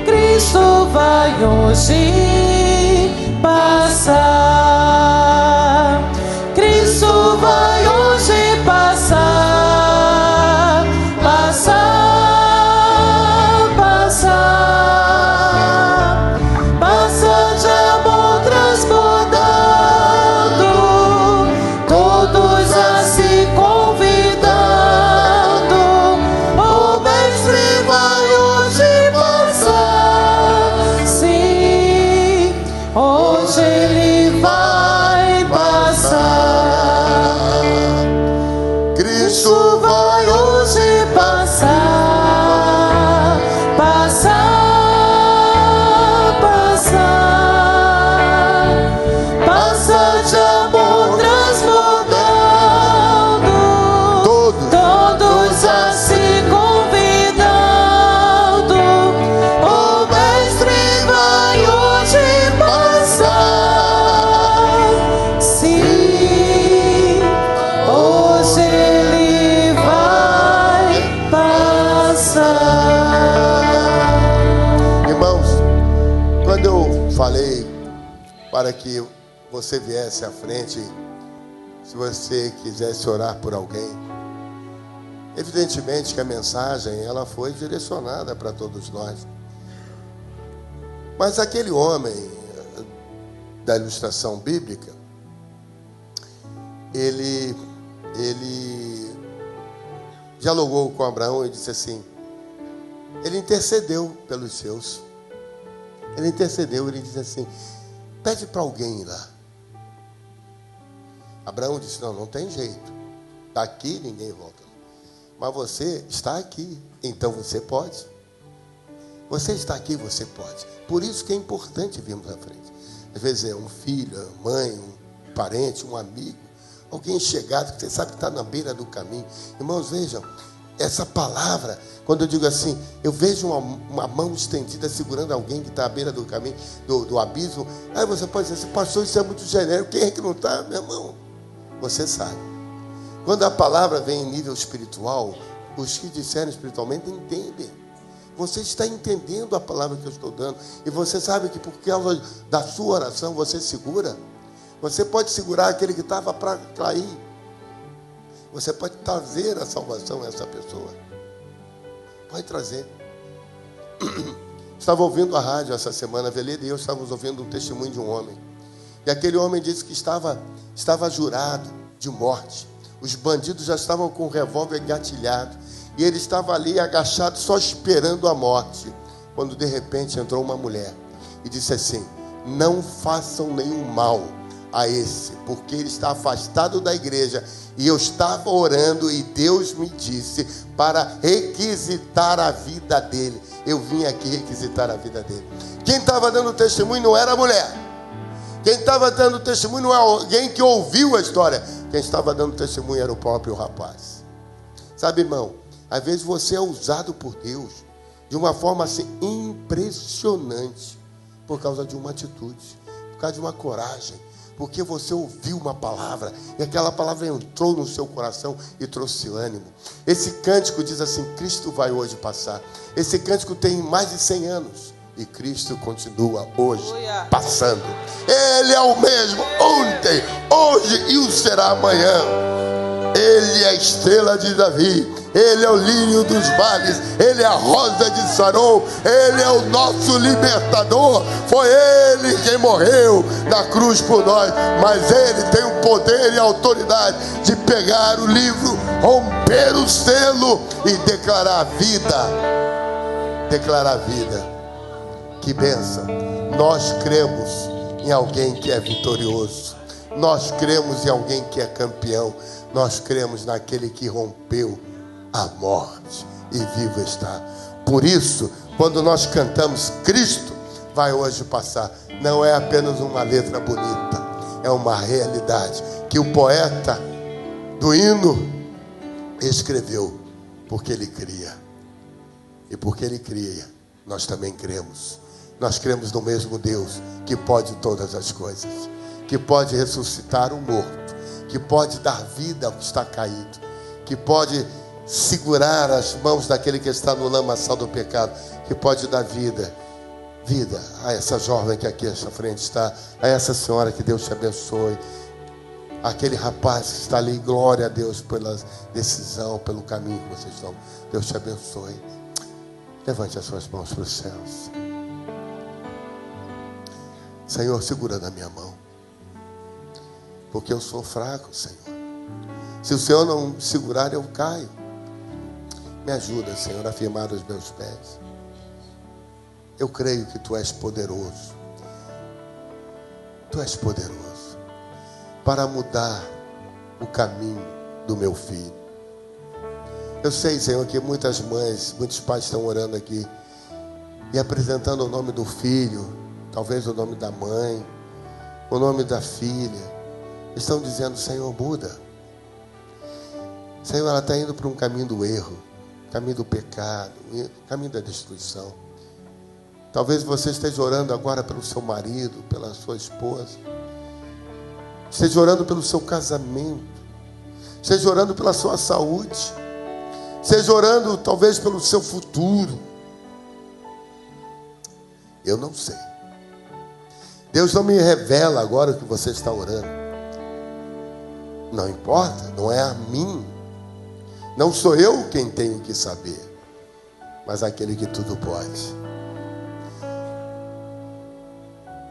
Cristo vai hoje passar, Cristo vai hoje passar, passar, passar, passa de amor transbordando, todos a se convidando, o Mestre vai hoje passar, sim, hoje ele vai passar, Cristo vai hoje passar, passar, passar, passa de amor transbordando, todos a se convidando, o Mestre vai hoje passar, sim, hoje ele vai passar. Irmãos, quando eu falei para que você viesse à frente, se você quisesse orar por alguém, evidentemente que a mensagem ela foi direcionada para todos nós. Mas aquele homem da ilustração bíblica, ele dialogou com Abraão e disse assim, ele intercedeu pelos seus. Ele intercedeu, ele disse assim, pede para alguém ir lá. Abraão disse, não tem jeito. Daqui ninguém volta. Mas você está aqui, então você pode. Você está aqui, você pode. Por isso que é importante virmos à frente. Às vezes é um filho, uma mãe, um parente, um amigo, alguém chegado que você sabe que está na beira do caminho. Irmãos, vejam, essa palavra, quando eu digo assim, eu vejo uma mão estendida segurando alguém que está à beira do caminho, do abismo. Aí você pode dizer assim, pastor, isso é muito genérico. Quem é que não está, meu irmão? Você sabe. Quando a palavra vem em nível espiritual, os que disseram espiritualmente entendem. Você está entendendo a palavra que eu estou dando. E você sabe que por causa da sua oração você segura. Você pode segurar aquele que estava para cair. Você pode trazer a salvação a essa pessoa. Pode trazer. Estava ouvindo a rádio essa semana, Veleda e eu estávamos ouvindo um testemunho de um homem. E aquele homem disse que estava jurado de morte. Os bandidos já estavam com o revólver engatilhado. E ele estava ali agachado, só esperando a morte. Quando de repente entrou uma mulher e disse assim, não façam nenhum mal a esse, porque ele está afastado da igreja. E eu estava orando e Deus me disse para requisitar a vida dele. Eu vim aqui requisitar a vida dele. Quem estava dando testemunho não era a mulher. Quem estava dando testemunho não é alguém que ouviu a história. Quem estava dando testemunho era o próprio rapaz. Sabe, irmão, às vezes você é usado por Deus de uma forma assim impressionante, por causa de uma atitude, por causa de uma coragem, porque você ouviu uma palavra e aquela palavra entrou no seu coração e trouxe ânimo. Esse cântico diz assim, Cristo vai hoje passar. Esse cântico tem mais de 100 anos e Cristo continua hoje passando. Ele é o mesmo ontem, hoje e o será amanhã. Ele é a estrela de Davi, Ele é o lírio dos vales, Ele é a rosa de Saron, Ele é o nosso libertador. Foi Ele quem morreu na cruz por nós, mas Ele tem o poder e a autoridade de pegar o livro, romper o selo e declarar a vida. Declarar a vida. Que bênção. Nós cremos em alguém que é vitorioso. Nós cremos em alguém que é campeão. Nós cremos naquele que rompeu a morte e vivo está. Por isso, quando nós cantamos Cristo vai hoje passar, não é apenas uma letra bonita, é uma realidade que o poeta do hino escreveu, porque ele cria. E porque ele cria, nós também cremos. Nós cremos no mesmo Deus que pode todas as coisas, que pode ressuscitar o morto, que pode dar vida ao que está caído, que pode segurar as mãos daquele que está no lamaçal do pecado, que pode dar vida a essa jovem que aqui à sua frente está, a essa senhora, que Deus te abençoe, aquele rapaz que está ali, glória a Deus pela decisão, pelo caminho que vocês estão. Deus te abençoe. Levante as suas mãos para os céus. Senhor, segura na minha mão, porque eu sou fraco, Senhor. Se o Senhor não segurar, eu caio. Me ajuda, Senhor, a firmar os meus pés. Eu creio que Tu és poderoso. Tu és poderoso para mudar o caminho do meu filho. Eu sei, Senhor, que muitas mães, muitos pais estão orando aqui e apresentando o nome do filho, talvez o nome da mãe, o nome da filha. Estão dizendo: Senhor, muda. Senhor, ela está indo para um caminho do erro, caminho do pecado, caminho da destruição. Talvez você esteja orando agora pelo seu marido, pela sua esposa. Esteja orando pelo seu casamento. Esteja orando pela sua saúde. Esteja orando talvez pelo seu futuro. Eu não sei. Deus não me revela agora o que você está orando. Não importa, não é a mim. Não sou eu quem tenho que saber, mas aquele que tudo pode.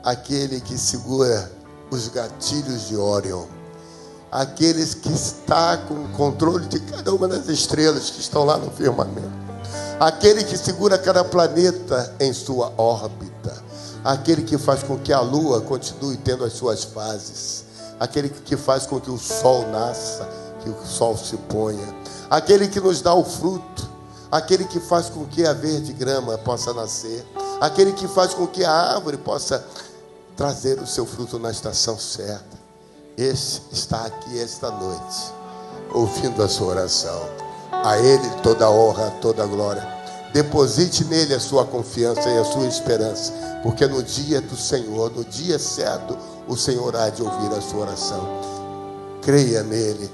Aquele que segura os gatilhos de Órion. Aqueles que está com o controle de cada uma das estrelas que estão lá no firmamento. Aquele que segura cada planeta em sua órbita. Aquele que faz com que a lua continue tendo as suas fases. Aquele que faz com que o sol nasça, que o sol se ponha. Aquele que nos dá o fruto. Aquele que faz com que a verde grama possa nascer. Aquele que faz com que a árvore possa trazer o seu fruto na estação certa. Esse está aqui esta noite, ouvindo a sua oração. A Ele toda a honra, toda a glória. Deposite nele a sua confiança e a sua esperança, porque no dia do Senhor, no dia certo, o Senhor há de ouvir a sua oração. Creia nele.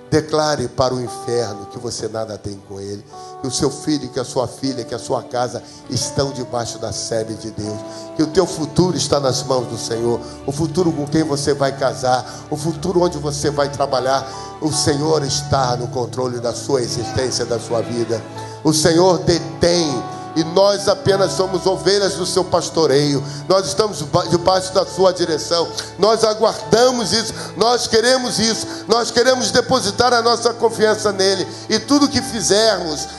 Declare para o inferno que você nada tem com ele, que o seu filho, que a sua filha, que a sua casa estão debaixo da sede de Deus, que o teu futuro está nas mãos do Senhor, o futuro com quem você vai casar, o futuro onde você vai trabalhar. O Senhor está no controle da sua existência, da sua vida. O Senhor detém, e nós apenas somos ovelhas do seu pastoreio. Nós estamos debaixo da sua direção. Nós aguardamos isso, nós queremos isso. Nós queremos depositar a nossa confiança nele. E tudo que fizermos,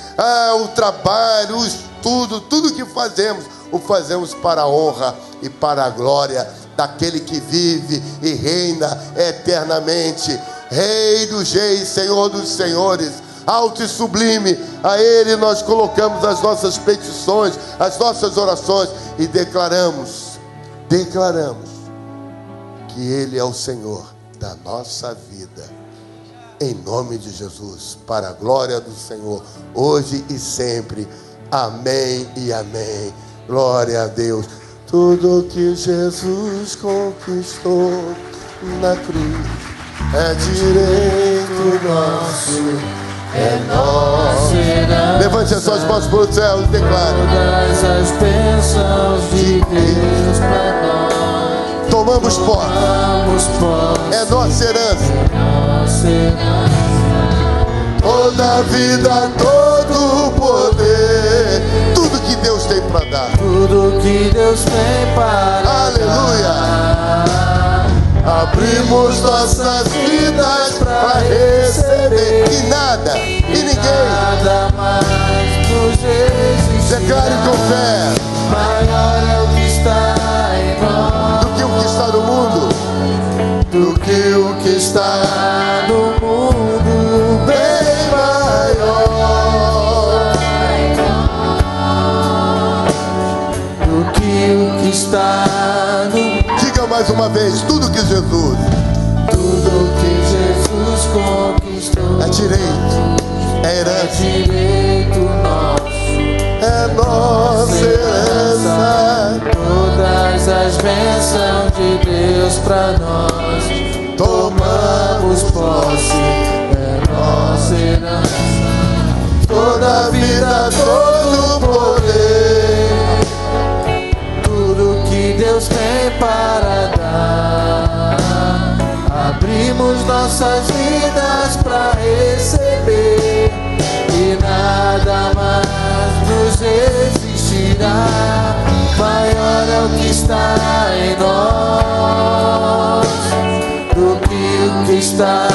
o trabalho, o estudo, tudo que fazemos, o fazemos para a honra e para a glória daquele que vive e reina eternamente. Rei dos reis, Senhor dos senhores, alto e sublime. A Ele nós colocamos as nossas petições, as nossas orações, e declaramos que Ele é o Senhor da nossa vida, em nome de Jesus, para a glória do Senhor, hoje e sempre. Amém e amém. Glória a Deus. Tudo que Jesus conquistou na cruz é direito nosso. É nosso. Levante as suas mãos para o céu e declare: todas as bênçãos de Deus para nós. Tomamos posse. É nossa herança. Toda a vida, todo o poder. Tudo que Deus tem para dar. Tudo que Deus tem para Aleluia. dar. Abrimos nossas vidas para receber. E nada, e ninguém. Nada mais nos resistirá. Declare com fé. Maior é o que está em nós Do que o que está no mundo. do que o que está no mundo. Bem maior. Do que o que está no mundo. Diga mais uma vez: tudo que Jesus Tudo que Jesus conquistou é direito, é herança, direito nosso. é nossa herança. Todas as bênçãos de Deus para nós. Tomamos tomamos posse, é nossa herança. Toda vida, todo poder, tudo que Deus tem para dar. Abrimos nossas vidas para receber, e nada mais nos resistirá. Maior é o que está em nós do que o que está